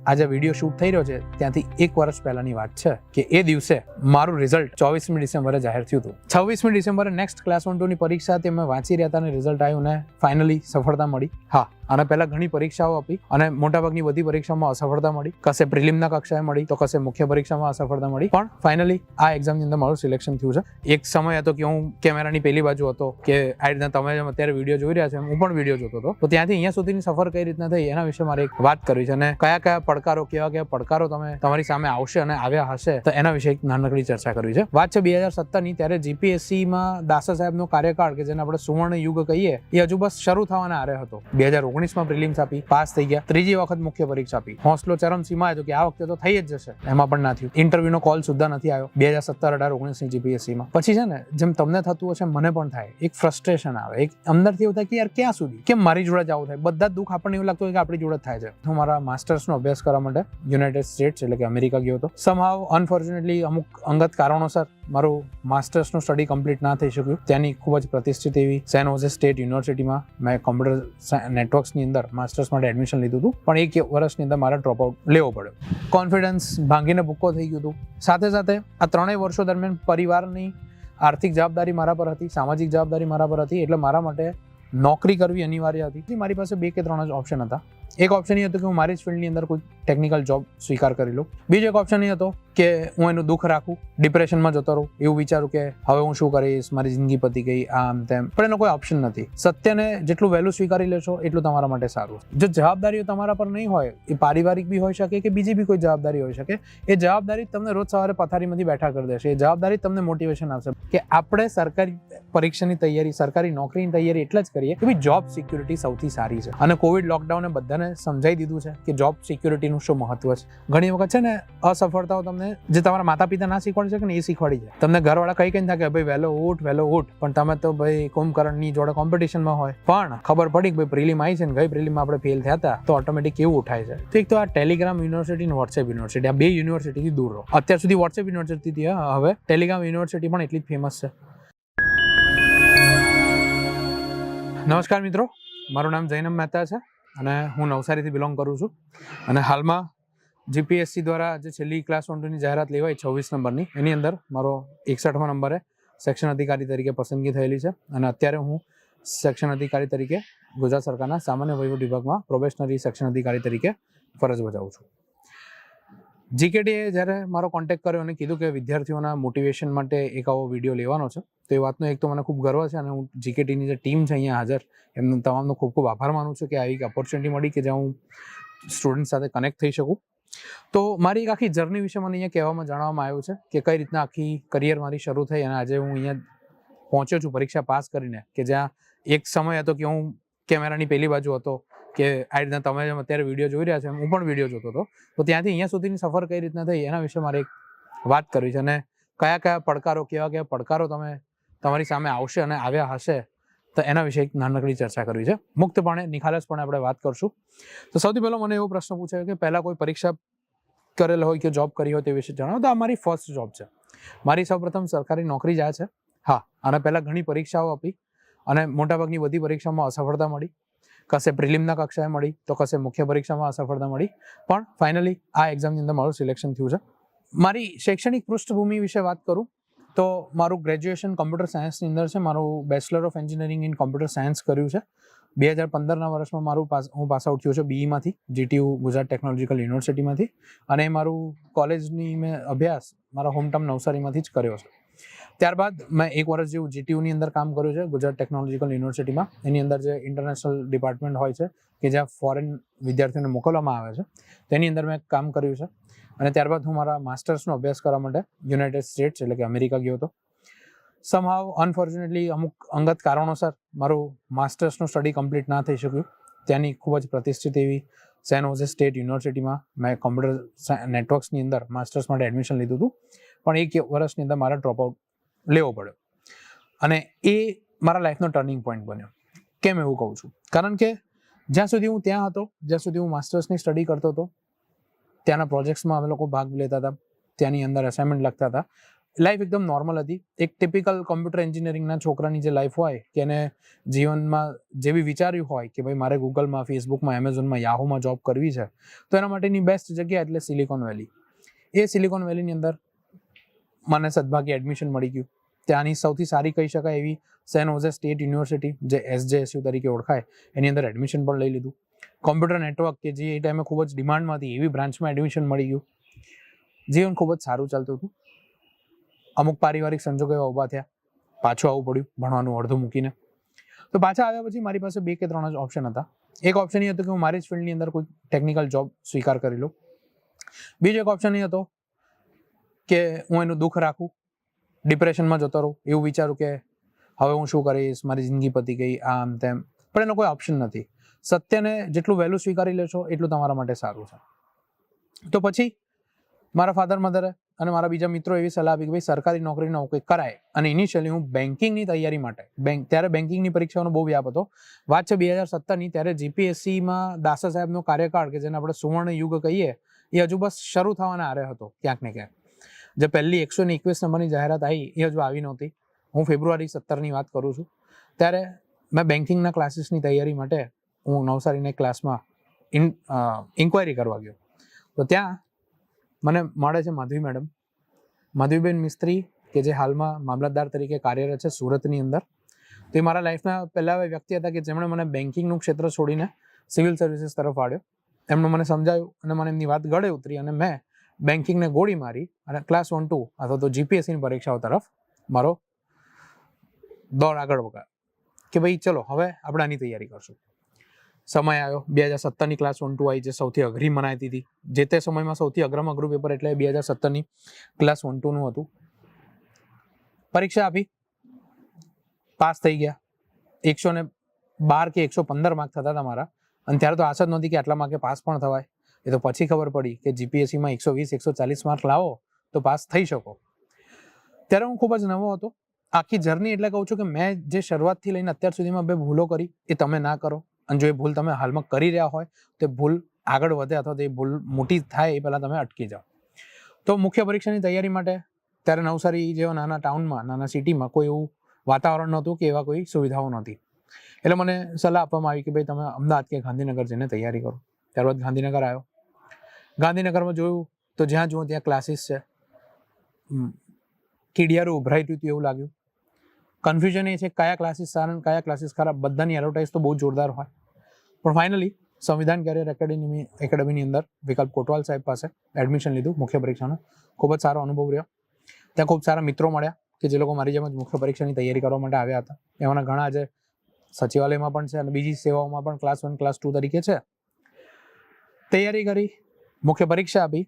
આ જે video shoot થઈ રહ્યો છે ત્યાંથી 1 વર્ષ પહેલાની વાત છે કે એ દિવસે મારું રિઝલ્ટ 24મી ડિસેમ્બરે જાહેર થયું હતું. 26મી ડિસેમ્બરે નેક્સ્ટ ક્લાસ 1-2ની પરીક્ષા હતી, અમે વાંચી રહ્યા હતા અને રિઝલ્ટ આવ્યું ને ફાઇનલી સફળતા મળી. હા, અને પહેલા ઘણી પરીક્ષાઓ આપી અને મોટાભાગની બધી પરીક્ષામાં અસફળતા મળી. કશે પ્રિલિમના કક્ષાએ મળી તો કશે મુખ્ય પરીક્ષામાં અસફળતા મળી, પણ ફાઇનલી આ એક્ઝામની અંદર મારું સિલેક્શન થયું છે. એક સમય હતો કે હું કેમેરાની પેલી બાજુ હતો, કે આ રીતના તમે જેમ અત્યારે વિડીયો જોઈ રહ્યા છો હું પણ વિડીયો જોતો હતો. તો ત્યાંથી અહીંયા સુધીની સફર કઈ રીતના થઈ એના વિશે મારે એક વાત કરવી છે, અને કયા કયા પડકારો, કેવા પડકારો તમારી સામે આવશે અને આવ્યા હશે તો એના વિશે એક નાનકડી ચર્ચા કરવી છે. વાત છે 2017ની. ત્યારે જીપીએસસીમાં દાસા સાહેબનો કાર્યકાળ, કે જેને આપણે સુવર્ણ યુગ કહીએ, એ હજુ બસ શરૂ થવાના આરે હતો. 2019માં પ્રિલિમ્સ આપી, પાસ થઈ ગયા. ત્રીજી વખત મુખ્ય પરીક્ષા આપી. હોંસલો ચરમસીમા હતો કે આ વખતે તો થઈ જ જશે, એમાં પણ ના થયું. ઇન્ટરવ્યુનો કોલ સુદ્ધા નથી આવ્યો 2017, 18, 19ની જીપીએસસીમાં. પછી છે ને, જેમ તમને થતું હશે મને પણ થાય, એક ફ્રસ્ટ્રેશન આવે, એક અંદરથી એવું થાય કે યાર ક્યાં સુધી, કેમ મારી જોડે જ આવું થાય. બધા દુઃખ આપણને એવું લાગતું હોય કે આપણી જોડે થાય છે. હું મારા માસ્ટર્સનો અભ્યાસ કરવા માટે યુનાઇટેડ સ્ટેટ્સ એટલે કે અમેરિકા ગયો હતો. સમહાવ અનફોર્ચ્યુનેટલી અમુક અંગત કારણોસર મારું માસ્ટર્સનું સ્ટડી કમ્પ્લીટ ના થઈ શક્યું. ત્યાંની ખૂબ જ પ્રતિષ્ઠિત એવી સેન હોઝે સ્ટેટ યુનિવર્સિટીમાં મેં કોમ્પ્યુટર નેટવર્ક્સની અંદર માસ્ટર્સ માટે એડમિશન લીધું હતું, પણ 1 વર્ષની અંદર મારે ડ્રોપ આઉટ લેવો પડ્યો. કોન્ફિડન્સ ભાંગીને ભૂક્કો થઈ ગયું હતું. સાથે સાથે આ 3 વર્ષો દરમિયાન પરિવારની આર્થિક જવાબદારી મારા પર હતી, સામાજિક જવાબદારી મારા પર હતી, એટલે મારા માટે નોકરી કરવી અનિવાર્ય હતી. મારી પાસે 2 કે 3 જ ઓપ્શન હતા. એક ઓપ્શન એ હતો કે હું મારી જ ફિલ્ડની અંદર કોઈ ટેકનિકલ જોબ સ્વીકાર કરી લઉં. બીજો એક ઓપ્શન એ હતો કે હું એનું દુઃખ રાખું, ડિપ્રેશનમાં જતો રહું, એવું વિચારું કે હવે હું શું કરીશ, મારી જિંદગી પતી ગઈ, આમ તેમ. પણ એનો કોઈ ઓપ્શન નથી. સત્યને જેટલું વહેલું સ્વીકારી લેશો એટલું તમારા માટે સારું. જો જવાબદારીઓ તમારા પર નહીં હોય, એ પારિવારિક બી હોઈ શકે કે બીજી બી કોઈ જવાબદારી હોઈ શકે, એ જવાબદારી તમને રોજ સવારે પથારીમાંથી બેઠા કરી દેશે. એ જવાબદારી તમને મોટિવેશન આપશે કે આપણે સરકારી પરીક્ષાની તૈયારી, સરકારી નોકરીની તૈયારી એટલે જ કરીએ કે ભાઈ જોબ સિક્યુરિટી સૌથી સારી છે. અને કોવિડ લોકડાઉને બધાને સમજાવી દીધું છે કે જોબ સિક્યુરિટીનું શું મહત્વ છે. ઘણી વખત છે ને, અસફળતાઓ તમને જે તમારા માતા પિતા ના શીખવાડી શકે ને એ શીખવાડી જાય. તમને ઘરવાળા કઈ થાય કે ભાઈ વહેલો ઉઠ, પણ તમે તો ભાઈ કુંભકર્ણની જોડે કોમ્પિટિશનમાં હોય. પણ ખબર પડી કે ભાઈ પ્રિલિમ આવી છે ને ગઈ પ્રિલિમમાં આપણે ફેલ થયા હતા, તો ઓટોમેટિક કેવું ઉઠાય છે. તો એક તો આ ટેલિગ્રામ યુનિવર્સિટી અને વોટ્સએપ યુનિવર્સિટી, આ 2 યુનિવર્સિટીથી દૂર રહો. અત્યાર સુધી વોટ્સએપ યુનિવર્સિટી હતી, હવે ટેલિગ્રામ યુનિવર્સિટી પણ એટલી જ ફેમસ છે. નમસ્કાર મિત્રો, મારું નામ જૈનમ મહેતા છે અને હું નવસારીથી બિલોંગ કરું છું. અને હાલમાં જીપીએસસી દ્વારા જે છેલ્લી ક્લાસ 1-2ની જાહેરાત લેવાઈ 26 નંબરની, એની અંદર મારો 61મા નંબરે સેક્શન અધિકારી તરીકે પસંદગી થયેલી છે. અને અત્યારે હું સેક્શન અધિકારી તરીકે ગુજરાત સરકારના સામાન્ય વહીવટ વિભાગમાં પ્રોબેશનરી સેક્શન અધિકારી તરીકે ફરજ બજાવું છું. જીકેટીએ જ્યારે મારો કોન્ટેક્ટ કર્યો અને કીધું કે વિદ્યાર્થીઓના મોટિવેશન માટે એક આવો વિડીયો લેવાનો છે, તો એ વાતનો એક તો મને ખૂબ ગર્વ છે. અને હું જીકેટીની જે ટીમ છે અહીંયા હાજર, એમનો તમામનો ખૂબ ખૂબ આભાર માનું છું કે આવી એક ઓપોર્ચ્યુનિટી મળી કે જ્યાં હું સ્ટુડન્ટ સાથે કનેક્ટ થઈ શકું. તો મારી એક આખી જર્ની વિશે મને અહીંયા જણાવવામાં આવ્યું છે કે કઈ રીતના આખી કરિયર મારી શરૂ થઈ અને આજે હું અહીંયા પહોંચ્યો છું પરીક્ષા પાસ કરીને, કે જ્યાં એક સમય હતો કે હું કેમેરાની પેલી બાજુ હતો, કે આ રીતના તમે જેમ અત્યારે વિડીયો જોઈ રહ્યા છો હું પણ વિડીયો જોતો હતો. તો ત્યાંથી અહીંયા સુધીની સફર કઈ રીતના થઈ એના વિશે મારે એક વાત કરવી છે, અને કયા પડકારો, કેવા પડકારો તમારી સામે આવશે અને આવ્યા હશે તો એના વિશે એક નાનકડી ચર્ચા કરવી છે. મુક્તપણે, નિખાલસપણે આપણે વાત કરશું. તો સૌથી પહેલો મને એવો પ્રશ્ન પૂછાયો કે પહેલા કોઈ પરીક્ષા કરેલ હોય કે જોબ કરી હોય તે વિશે જણાવો. તો આ મારી ફર્સ્ટ જોબ છે. મારી સૌપ્રથમ સરકારી નોકરી જ આ છે. હા, અને પહેલા ઘણી પરીક્ષાઓ આપી અને મોટાભાગની બધી પરીક્ષામાં અસફળતા મળી. કશે પ્રિલિમના કક્ષાએ મળી તો કશે મુખ્ય પરીક્ષામાં અસફળતા મળી, પણ ફાઇનલી આ એક્ઝામની અંદર મારું સિલેક્શન થયું છે. મારી શૈક્ષણિક પૃષ્ઠભૂમિ વિશે વાત કરું તો મારું ગ્રેજ્યુએશન કોમ્પ્યુટર સાયન્સની અંદર છે. મારું bachelor of engineering in computer science કર્યું છે. 2015ના વર્ષમાં હું પાસ આઉટ થયો છું બીઈમાંથી, જીટીયુ ગુજરાત ટેકનોલોજીકલ યુનિવર્સિટીમાંથી. અને મારું કોલેજની મેં અભ્યાસ મારા હોમટાઉન નવસારીમાંથી જ કર્યો છે. ત્યારબાદ મેં 1 વર્ષ જેવું જીટીયુની અંદર કામ કર્યું છે ગુજરાત ટેકનોલોજીકલ યુનિવર્સિટીમાં. એની અંદર જે ઇન્ટરનેશનલ ડિપાર્ટમેન્ટ હોય છે કે જ્યાં ફોરેન વિદ્યાર્થીઓને મોકલવામાં આવે છે, તેની અંદર મેં કામ કર્યું છે. અને ત્યારબાદ હું મારા માસ્ટર્સનો અભ્યાસ કરવા માટે યુનાઇટેડ સ્ટેટ્સ એટલે કે અમેરિકા ગયો હતો. સમહાવ અનફોર્ચ્યુનેટલી અમુક અંગત કારણોસર મારું માસ્ટર્સનું સ્ટડી કમ્પ્લીટ ના થઈ શક્યું. ત્યાંની ખૂબ જ પ્રતિષ્ઠિત એવી સેન હોઝે સ્ટેટ યુનિવર્સિટીમાં મેં કોમ્પ્યુટર નેટવર્ક્સની અંદર માસ્ટર્સ માટે એડમિશન લીધું હતું, પણ 1 વર્ષની અંદર મારે ડ્રોપ આઉટ લેવો પડ્યો. અને એ મારા લાઈફનો ટર્નિંગ પોઈન્ટ બન્યો. કેમ એવું કહું છું? કારણ કે જ્યાં સુધી હું ત્યાં હતો, જ્યાં સુધી હું માસ્ટર્સની સ્ટડી કરતો હતો, ત્યાંના પ્રોજેક્ટ્સમાં અમે લોકો ભાગ લેતા હતા, ત્યાંની અંદર અસાઇનમેન્ટ લખતા હતા, લાઈફ એકદમ નોર્મલ હતી. એક ટિપિકલ કોમ્પ્યુટર એન્જિનિયરિંગના છોકરાની જે લાઈફ હોય કે એને જીવનમાં જે બી વિચાર્યું હોય કે ભાઈ મારે ગૂગલમાં, ફેસબુકમાં, એમેઝોનમાં, યાહુમાં જોબ કરવી છે તો એના માટેની બેસ્ટ જગ્યા એટલે સિલિકોન વેલી. એ સિલિકોન વેલીની અંદર મને સદભાગ્યે એડમિશન મળી ગયું. ત્યાંની સૌથી સારી કહી શકાય એવી સેન હોઝે સ્ટેટ યુનિવર્સિટી, જે SJSU તરીકે ઓળખાય, એની અંદર એડમિશન પણ લઈ લીધું. કોમ્પ્યુટર નેટવર્ક કે જે એ ટાઈમે ખૂબ જ ડિમાન્ડમાં હતી એવી બ્રાન્ચમાં એડમિશન મળી ગયું. જીવન ખૂબ જ સારું ચાલતું હતું. અમુક પારિવારિક સંજોગો એવા ઊભા થયા, પાછું આવવું પડ્યું ભણવાનું અડધું મૂકીને. તો પાછા આવ્યા પછી મારી પાસે 2 કે 3 જ ઓપ્શન હતા. એક ઓપ્શન એ હતો કે હું મારી જ ફિલ્ડની અંદર કોઈ ટેકનિકલ જોબ સ્વીકાર કરી લઉં. બીજો એક ઓપ્શન એ હતો કે હું એનું દુઃખ રાખું, ડિપ્રેશનમાં જતો રહું, એવું વિચારું કે હવે હું શું કરીશ, મારી જિંદગી પતી ગઈ, આમ તેમ. પણ એનો કોઈ ઓપ્શન નથી. સત્યને જેટલું વહેલું સ્વીકારી લેશો એટલું તમારા માટે સારું છે. તો પછી મારા ફાધર મધરે અને મારા બીજા મિત્રો એવી સલાહ આપી કે ભાઈ સરકારી નોકરીનો કંઈક કરાય. અને ઇનિશિયલી હું બેન્કિંગની તૈયારી માટે, ત્યારે બેન્કિંગની પરીક્ષાઓનો બહુ વ્યાપ હતો. વાત છે 2017ની, ત્યારે GPSCમાં દાસા સાહેબનો કાર્યકાળ કે જેને આપણે સુવર્ણ યુગ કહીએ એ હજુ બસ શરૂ થવાના આરે હતો ક્યાંક ને ક્યાંક. જે પહેલી 121 નંબરની જાહેરાત આવી એ હજુ આવી નહોતી. હું ફેબ્રુઆરી 17ની વાત કરું છું. ત્યારે મેં બેન્કિંગના ક્લાસીસની તૈયારી માટે હું નવસારીના ક્લાસમાં ઇન્ક્વાયરી કરવા ગયો. તો ત્યાં મને મળે છે માધવી મેડમ, માધવીબેન મિસ્ત્રી, કે જે હાલમાં મામલતદાર તરીકે કાર્યરત છે સુરતની અંદર. તે મારા લાઈફના પહેલા એવા વ્યક્તિ હતા કે જેમણે મને બેન્કિંગનું ક્ષેત્ર છોડીને સિવિલ સર્વિસીસ તરફ વાળ્યો. એમણે મને સમજાવ્યું અને મને એમની વાત ગળે ઉતરી અને મેં બેન્કિંગને ગોળી મારી અને ક્લાસ 1, 2 અથવા તો GPSCની પરીક્ષાઓ તરફ મારો દોડ આગળ વગાડ્યો કે ભાઈ ચલો હવે આપણે આની તૈયારી કરશું. સમય આવ્યો 2017ની ક્લાસ 1, 2 આવી, જે સૌથી અઘરી મનાતી હતી. જે તે સમયમાં સૌથી અઘરામાં અઘરું પેપર એટલે 2017ની ક્લાસ 1, 2નું હતું. પરીક્ષા આપી, પાસ થઈ ગયા. 112 કે 115 માર્ક થતા હતા મારા. અને ત્યારે તો આશા જ નહોતી કે આટલા માર્કે પાસ પણ થવાય. એ તો પછી ખબર પડી કે GPSCમાં 120, 140 માર્ક લાવો તો પાસ થઈ શકો. ત્યારે હું ખૂબ જ નવો હતો. આખી જર્ની એટલે કહું છું કે મેં જે શરૂઆતથી લઈને અત્યાર સુધીમાં 2 ભૂલો કરી એ તમે ના કરો. અને જો એ ભૂલ તમે હાલમાં કરી રહ્યા હોય તો એ ભૂલ આગળ વધે અથવા તો એ ભૂલ મોટી થાય એ પહેલાં તમે અટકી જાઓ. તો મુખ્ય પરીક્ષાની તૈયારી માટે ત્યારે નવસારી જેવા નાના ટાઉનમાં, નાના સિટીમાં કોઈ એવું વાતાવરણ નહોતું કે એવા કોઈ સુવિધાઓ નહોતી. એટલે મને સલાહ આપવામાં આવી કે ભાઈ તમે અમદાવાદ કે ગાંધીનગર જઈને તૈયારી કરો. ત્યારબાદ ગાંધીનગર આવ્યો. ગાંધીનગરમાં જોયું તો જ્યાં જુઓ ત્યાં ક્લાસીસ છે. કીડિયારું ઉભરાઈ હતું એવું લાગ્યું. કન્ફ્યુઝન એ છે કયા ક્લાસીસ સારા, કયા ક્લાસીસ ખરાબ. બધાની એડવર્ટાઇઝ તો બહુ જોરદાર હોય. પણ ફાઇનલી સંવિધાન કેરિયર એકેડેમીની અંદર વિકલ્પ કોટવાલ સાહેબ પાસે એડમિશન લીધું મુખ્ય પરીક્ષાનું. ખૂબ જ સારો અનુભવ રહ્યો. ત્યાં ખૂબ સારા મિત્રો મળ્યા કે જે લોકો મારી જેમ જ મુખ્ય પરીક્ષાની તૈયારી કરવા માટે આવ્યા હતા. એમાંના ઘણા આજે સચિવાલયમાં પણ છે અને બીજી સેવાઓમાં પણ ક્લાસ 1, ક્લાસ 2 તરીકે છે. તૈયારી કરી, મુખ્ય પરીક્ષા આપી.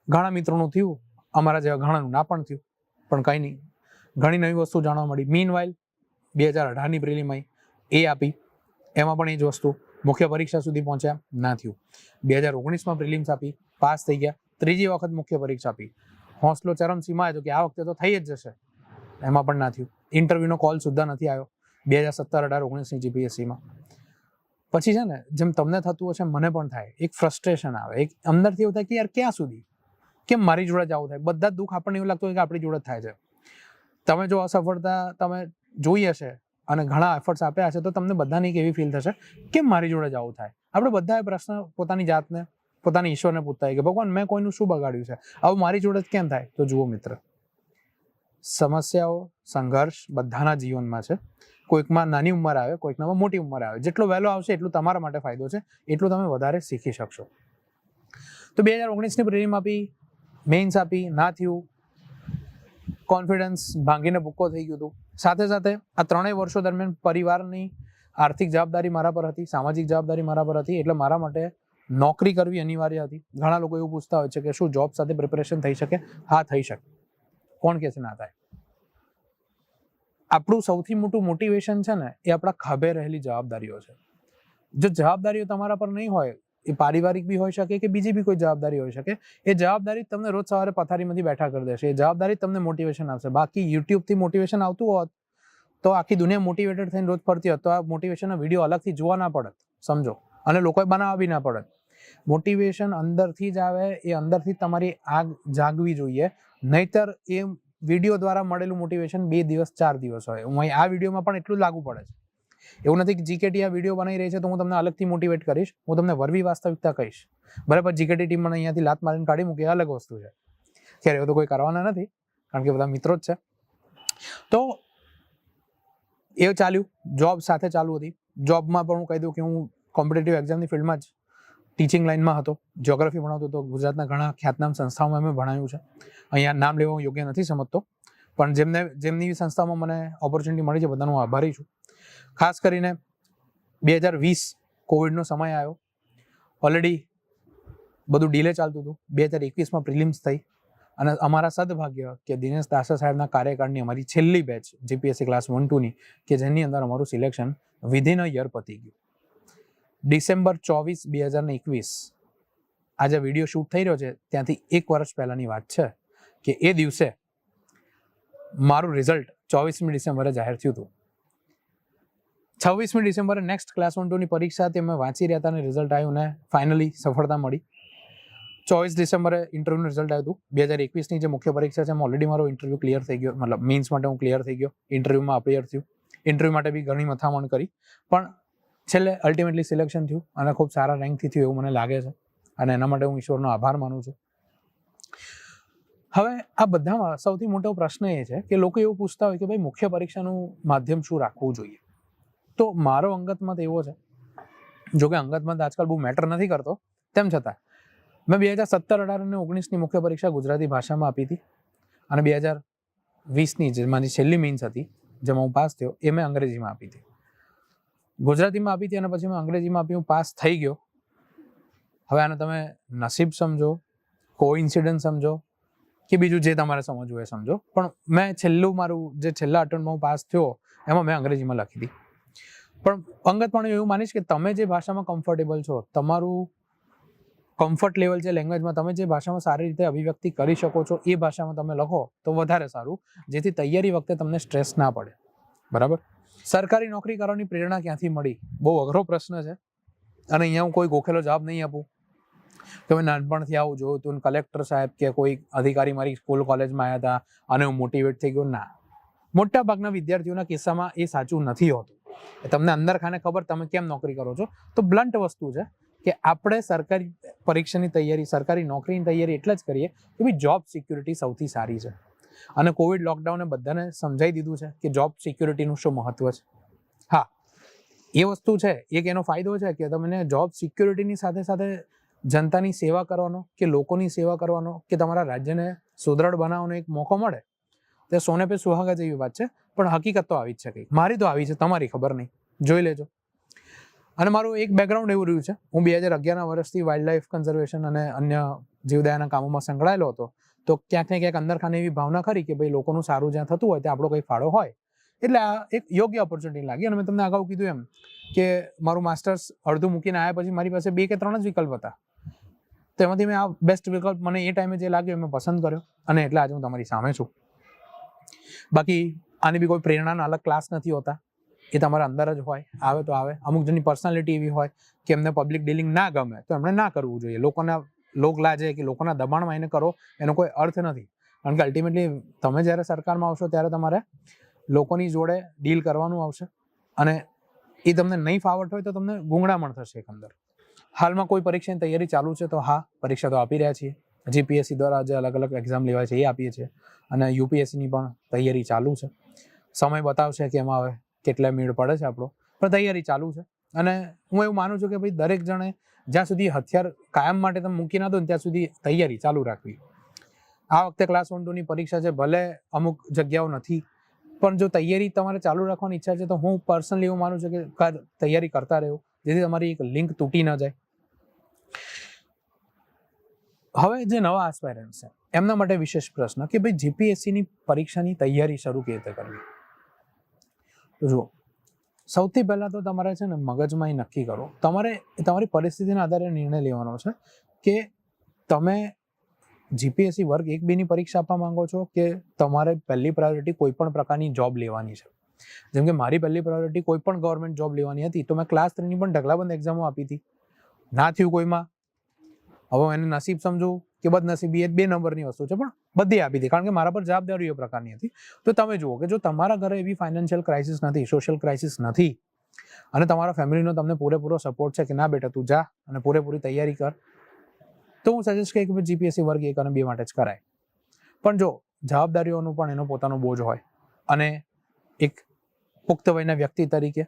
ઘણા મિત્રોનું થયું, અમારા જેવા ઘણાનું ના પણ થયું. પણ કંઈ નહીં, ઘણી નવી વસ્તુ જાણવા મળી. મીનવાઇલ 2018ની પ્રિલિમ આવી, એ આપી. એમાં પણ એ જ વસ્તુ, મુખ્ય પરીક્ષા સુધી પહોંચ્યા, ના થયું. 2019માં પ્રિલિમ્સ આપી, પાસ થઈ ગયા. ત્રીજી વખત મુખ્ય પરીક્ષા આપી. હોંસલો ચરમસીમા આવ્યો કે આ વખતે તો થઈ જ જશે, એમાં પણ ના થયું. ઇન્ટરવ્યુનો કોલ સુદ્ધા નથી આવ્યો 2017, 18, 19ની GPSCમાં. પછી છે ને જેમ તમને થતું હશે મને પણ થાય, એક ફ્રસ્ટ્રેશન આવે, એક અંદરથી એવું થાય કે યાર ક્યાં સુધી, કેમ મારી જોડે જ આવું થાય. બધા દુઃખ આપણને એવું લાગતું હોય કે આપણી જોડે જ થાય છે. તમે જો અસફળતા તમે જોઈ હશે અને ઘણા એફર્ટ્સ આપ્યા હશે તો તમને બધાને એક એવી ફીલ થશે કેમ મારી જોડે જ આવું થાય. આપણે બધાએ પ્રશ્ન પોતાની જાતને, પોતાની ઈશ્વરને પૂછતા હોય કે ભગવાન મેં કોઈનું શું બગાડ્યું છે, આવું મારી જોડે જ કેમ થાય. તો જુઓ મિત્ર, સમસ્યાઓ, સંઘર્ષ બધાના જીવનમાં છે. કોઈકમાં નાની ઉંમર આવે, કોઈકનામાં મોટી ઉંમર આવે. જેટલો વહેલો આવશે એટલું તમારા માટે ફાયદો છે, એટલું તમે વધારે શીખી શકશો. તો 2019ની પ્રિલિમ આપી, મેઇન્સ આપી, ના થયું. કોન્ફિડન્સ ભાંગીને ભૂક્કો થઈ ગયું હતું. સાથે સાથે આ 3 વર્ષો દરમિયાન પરિવારની આર્થિક જવાબદારી મારા પર હતી, સામાજિક જવાબદારી મારા પર હતી. એટલે મારા માટે નોકરી કરવી અનિવાર્ય હતી. ઘણા લોકો એવું પૂછતા હોય છે કે શું જોબ સાથે પ્રિપેરેશન થઈ શકે? હા, થઈ શકે. કોણ કહે છે ના થાય? આપણું સૌથી મોટું મોટિવેશન છે ને એ આપણા ખભે રહેલી જવાબદારીઓ છે. જો જવાબદારીઓ તમારા પર નહીં હોય, એ પારિવારિક બી હોઈ શકે કે બીજી બી કોઈ જવાબદારી હોઈ શકે, એ જવાબદારી તમને રોજ સવારે પથારીમાંથી બેઠા કરી દેશે. એ જવાબદારી તમને મોટિવેશન આપશે. બાકી યુટ્યુબથી મોટિવેશન આવતું હોત તો આખી દુનિયા મોટિવેટેડ થઈને રોજ ફરતી હોત તો આ મોટિવેશનના વિડીયો અલગથી જોવા ના પડત, સમજો, અને લોકોએ બનાવવા બી ના પડત. મોટિવેશન અંદરથી જ આવે, એ અંદરથી તમારી આગ જાગવી જોઈએ. નહીતર એ વિડીયો દ્વારા મળેલું મોટિવેશન 2 દિવસ 4 દિવસ હોય. હું અહીં આ વિડીયોમાં પણ એટલું જ લાગુ પડે છે. એવું નથી કે જીકેટી આ વિડીયો બનાવી રહી છે તો હું તમને અલગથી મોટિવેટ કરીશ. હું તમને વરવી વાસ્તવિકતા કહીશ. બરાબર, જીકેટી ટીમ મને અહીંયાથી લાત મારીને કાઢી મૂકે અલગ વસ્તુ છે. ત્યારે એવું તો કોઈ કરવાના નથી, કારણ કે બધા મિત્રો જ છે. તો એ ચાલ્યું, જોબ સાથે ચાલુ હતી. જોબમાં પણ હું કહી દઉં કે હું કોમ્પિટેટિવ એક્ઝામની ફિલ્ડમાં જ ટીચિંગ લાઇનમાં હતો, જ્યોગ્રાફી ભણાવતો હતો. ગુજરાતના ઘણા ખ્યાતનામ સંસ્થાઓમાં મેં ભણાવ્યું છે. અહીંયા નામ લેવું યોગ્ય નથી સમજતો, પણ જેમની સંસ્થામાં મને ઓપોર્ચ્યુનિટી મળી છે બધાનો હું આભારી છું. ખાસ કરીને 2020 કોવિડનો સમય આવ્યો, ઓલરેડી બધું ડીલે ચાલતું હતું. 2021માં પ્રિલિમ્સ થઈ અને અમારા સદભાગ્ય કે દિનેશ દાસા સાહેબના કાર્યકાળની અમારી છેલ્લી બેચ જીપીએસસી ક્લાસ 1-2ની કે જેની અંદર અમારું સિલેક્શન વિધિન અ યર પતી ગયું. ડિસેમ્બર 24, 2021 આ જે વિડીયો શૂટ થઈ રહ્યો છે ત્યાંથી 1 વર્ષ પહેલાની વાત છે કે એ દિવસે મારું રિઝલ્ટ 24મી ડિસેમ્બરે જાહેર થયું હતું. 26મી ડિસેમ્બરે નેક્સ્ટ ક્લાસ 1-2ની પરીક્ષા હતી, અમે વાંચી રહ્યા હતા અને રિઝલ્ટ આવ્યું ને ફાઇનલી સફળતા મળી. 24 ડિસેમ્બરે ઇન્ટરવ્યુનું રિઝલ્ટ આવ્યું હતું. 2021ની જે મુખ્ય પરીક્ષા છે એમાં ઓલરેડી મારો ઇન્ટરવ્યુ ક્લિયર થઈ ગયો, મતલબ મીન્સ માટે હું ક્લિયર થઈ ગયો. ઇન્ટરવ્યુમાં અપિયર થયું. ઇન્ટરવ્યુ માટે બી ઘણી મથામણ કરી, પણ છેલ્લે અલ્ટિમેટલી સિલેક્શન થયું અને ખૂબ સારા રેન્કથી થયું એવું મને લાગે છે અને એના માટે હું ઈશ્વરનો આભાર માનું છું. હવે આ બધામાં સૌથી મોટો પ્રશ્ન એ છે કે લોકો એવું પૂછતા હોય કે ભાઈ મુખ્ય પરીક્ષાનું માધ્યમ શું રાખવું જોઈએ. તો મારો અંગત મત એવો છે, જો કે અંગત મત આજકાલ બહુ મેટર નથી કરતો, તેમ છતાં મેં 2017, 18 અને 19ની મુખ્ય પરીક્ષા ગુજરાતી ભાષામાં આપી હતી અને 2020ની જે મારી છેલ્લી મીન્સ હતી જેમાં હું પાસ થયો એ મેં અંગ્રેજીમાં આપી હતી. ગુજરાતીમાં આપી હતી અને પછી મેં અંગ્રેજીમાં આપી, હું પાસ થઈ ગયો. હવે આને તમે નસીબ સમજો, કોઇન્સિડન્સ સમજો કે બીજું જે તમારે સમજવું એ સમજો, પણ મેં મારું જે છેલ્લા અટેમ્પ્ટમાં હું પાસ થયો એમાં મેં અંગ્રેજીમાં લખી હતી. પણ અંગતપણે એવું માનીશ કે તમે જે ભાષામાં કમ્ફર્ટેબલ છો, તમારું કમ્ફર્ટ લેવલ છે લેંગ્વેજમાં, તમે જે ભાષામાં સારી રીતે અભિવ્યક્તિ કરી શકો છો એ ભાષામાં તમે લખો તો વધારે સારું, જેથી તૈયારી વખતે તમને સ્ટ્રેસ ના પડે. બરાબર. સરકારી નોકરી કરવાની પ્રેરણા ક્યાંથી મળી? બહુ અઘરો પ્રશ્ન છે અને અહીંયા હું કોઈ ગોખેલો જવાબ નહીં આપું કે મેં નાનપણથી આવું જોયું તું, કલેક્ટર સાહેબ કે કોઈ અધિકારી મારી સ્કૂલ કોલેજમાં આવ્યા હતા અને હું મોટિવેટ થઈ ગયો. ના, મોટા ભાગના વિદ્યાર્થીઓના કિસ્સામાં એ સાચું નથી હોતું. તમને અંદર ખાને ખબર તમે કેમ નોકરી કરો છો. તો બ્લન્ટ વસ્તુ છે કે આપણે સરકારી પરીક્ષાની તૈયારી, સરકારી નોકરીની તૈયારી એટલે જ કરીએ કે ભાઈ જોબ સિક્યુરિટી સૌથી સારી છે. અને કોવિડ લોકડાઉને બધાને સમજાવી દીધું છે કે જોબ સિક્યુરિટીનું શું મહત્વ છે. હા, એ વસ્તુ છે, એક એનો ફાયદો છે કે તમને જોબ સિક્યુરિટીની સાથે સાથે જનતાની સેવા કરવાનો કે લોકોની સેવા કરવાનો કે તમારા રાજ્યને સુદૃઢ બનાવવાનો એક મોકો મળે. તે સોને પે સુહાગા જેવી વાત છે, પણ હકીકત તો આવી જ છે. કંઈક મારી તો આવી છે, તમારી ખબર નહીં, જોઈ લેજો. અને મારું એક બેકગ્રાઉન્ડ એવું રહ્યું છે, હું 2011ના વર્ષથી વાઇલ્ડ લાઈફ કન્ઝર્વેશન અને અન્ય જીવદયાના કામોમાં સંકળાયેલો હતો. તો ક્યાંક ને ક્યાંક અંદર ખાને એવી ભાવના ખરી કે ભાઈ લોકોનું સારું જ્યાં થતું હોય ત્યાં આપણો કંઈ ફાળો હોય. એટલે આ એક યોગ્ય ઓપોર્ચ્યુનિટી લાગી. અને મેં તમને અગાઉ કીધું એમ કે મારું માસ્ટર્સ અડધું મૂકીને આવ્યા પછી મારી પાસે 2 કે 3 જ વિકલ્પ હતા. તેમાંથી મેં આ બેસ્ટ વિકલ્પ મને એ ટાઈમે જે લાગ્યો મેં પસંદ કર્યો અને એટલે આજે હું તમારી સામે છું. બાકી આની બી કોઈ પ્રેરણાના અલગ ક્લાસ નથી હોતા, એ તમારા અંદર જ હોય, આવે તો આવે. અમુક જણની પર્સનાલિટી એવી હોય કે એમને પબ્લિક ડીલિંગ ના ગમે તો એમણે ના કરવું જોઈએ. લોકોના લોક લાજે કે લોકોના દબાણમાં એને કરો એનો કોઈ અર્થ નથી. કારણ કે અલ્ટિમેટલી તમે જ્યારે સરકારમાં આવશો ત્યારે તમારે લોકોની જોડે ડીલ કરવાનું આવશે અને એ તમને નહીં ફાવટ હોય તો તમને ગુંગળામણ થશે એક અંદર. હાલમાં કોઈ પરીક્ષાની તૈયારી ચાલુ છે તો હા, પરીક્ષા તો આપી રહ્યા છીએ. જીપીએસસી દ્વારા જે અલગ અલગ એક્ઝામ લેવાય છે એ આપીએ છીએ અને યુપીએસસીની પણ તૈયારી ચાલુ છે. સમય બતાવશે કે એમાં હવે કેટલા મેળ પડે છે આપણો, પણ તૈયારી ચાલુ છે. અને હું એવું માનું છું કે ભાઈ દરેક જણે જ્યાં સુધી હથિયાર કાયમ માટે તમે મૂકી ના દો ને ત્યાં સુધી તૈયારી ચાલુ રાખવી. આ વખતે ક્લાસ 1-2ની પરીક્ષા છે, ભલે અમુક જગ્યાઓ નથી, પણ જો તૈયારી તમારે ચાલુ રાખવાની ઈચ્છા છે તો હું પર્સનલી એવું માનું છું કે તૈયારી કરતા રહેવું, જેથી તમારી એક લિંક તૂટી ન જાય. હવે જે નવા એસ્પાયરન્ટ છે એમના માટે વિશેષ પ્રશ્ન કે ભાઈ જીપીએસસીની પરીક્ષાની તૈયારી શરૂ કેવી રીતે કરવી. તો જુઓ, સૌથી પહેલાં તો તમારે છે ને મગજમાં એ નક્કી કરો, તમારે તમારી પરિસ્થિતિના આધારે નિર્ણય લેવાનો છે કે તમે જીપીએસસી વર્ગ 1-2ની પરીક્ષા આપવા માંગો છો કે તમારે પહેલી પ્રાયોરિટી કોઈ પણ પ્રકારની જોબ લેવાની છે. જેમ કે મારી પહેલી પ્રાયોરિટી કોઈ પણ ગવર્મેન્ટ જોબ લેવાની હતી તો મેં ક્લાસ 3ની પણ ઢગલાબંધ એક્ઝામો આપી હતી, ના થયું કોઈમાં. હવે એને નસીબ સમજવું કે બદનસીબી એ 2 નંબરની વસ્તુ છે, પણ બધી આપી હતી કારણ કે મારા પર જવાબદારી એ પ્રકારની હતી. તો તમે જુઓ કે જો તમારા ઘરે એવી ફાઇનાન્શિયલ ક્રાઇસિસ નથી, સોશિયલ ક્રાઇસિસ નથી અને તમારા ફેમિલીનો તમને પૂરેપૂરો સપોર્ટ છે કે ના બેટા તું જા અને પૂરેપૂરી તૈયારી કર, તો હું સજેસ્ટ કરીશ કે જીપીએસસી વર્ગ 1 અને 2 માટે જ કરાય. પણ જો જવાબદારીઓનું પણ એનો પોતાનો બોજ હોય અને એક પુખ્ત વયના વ્યક્તિ તરીકે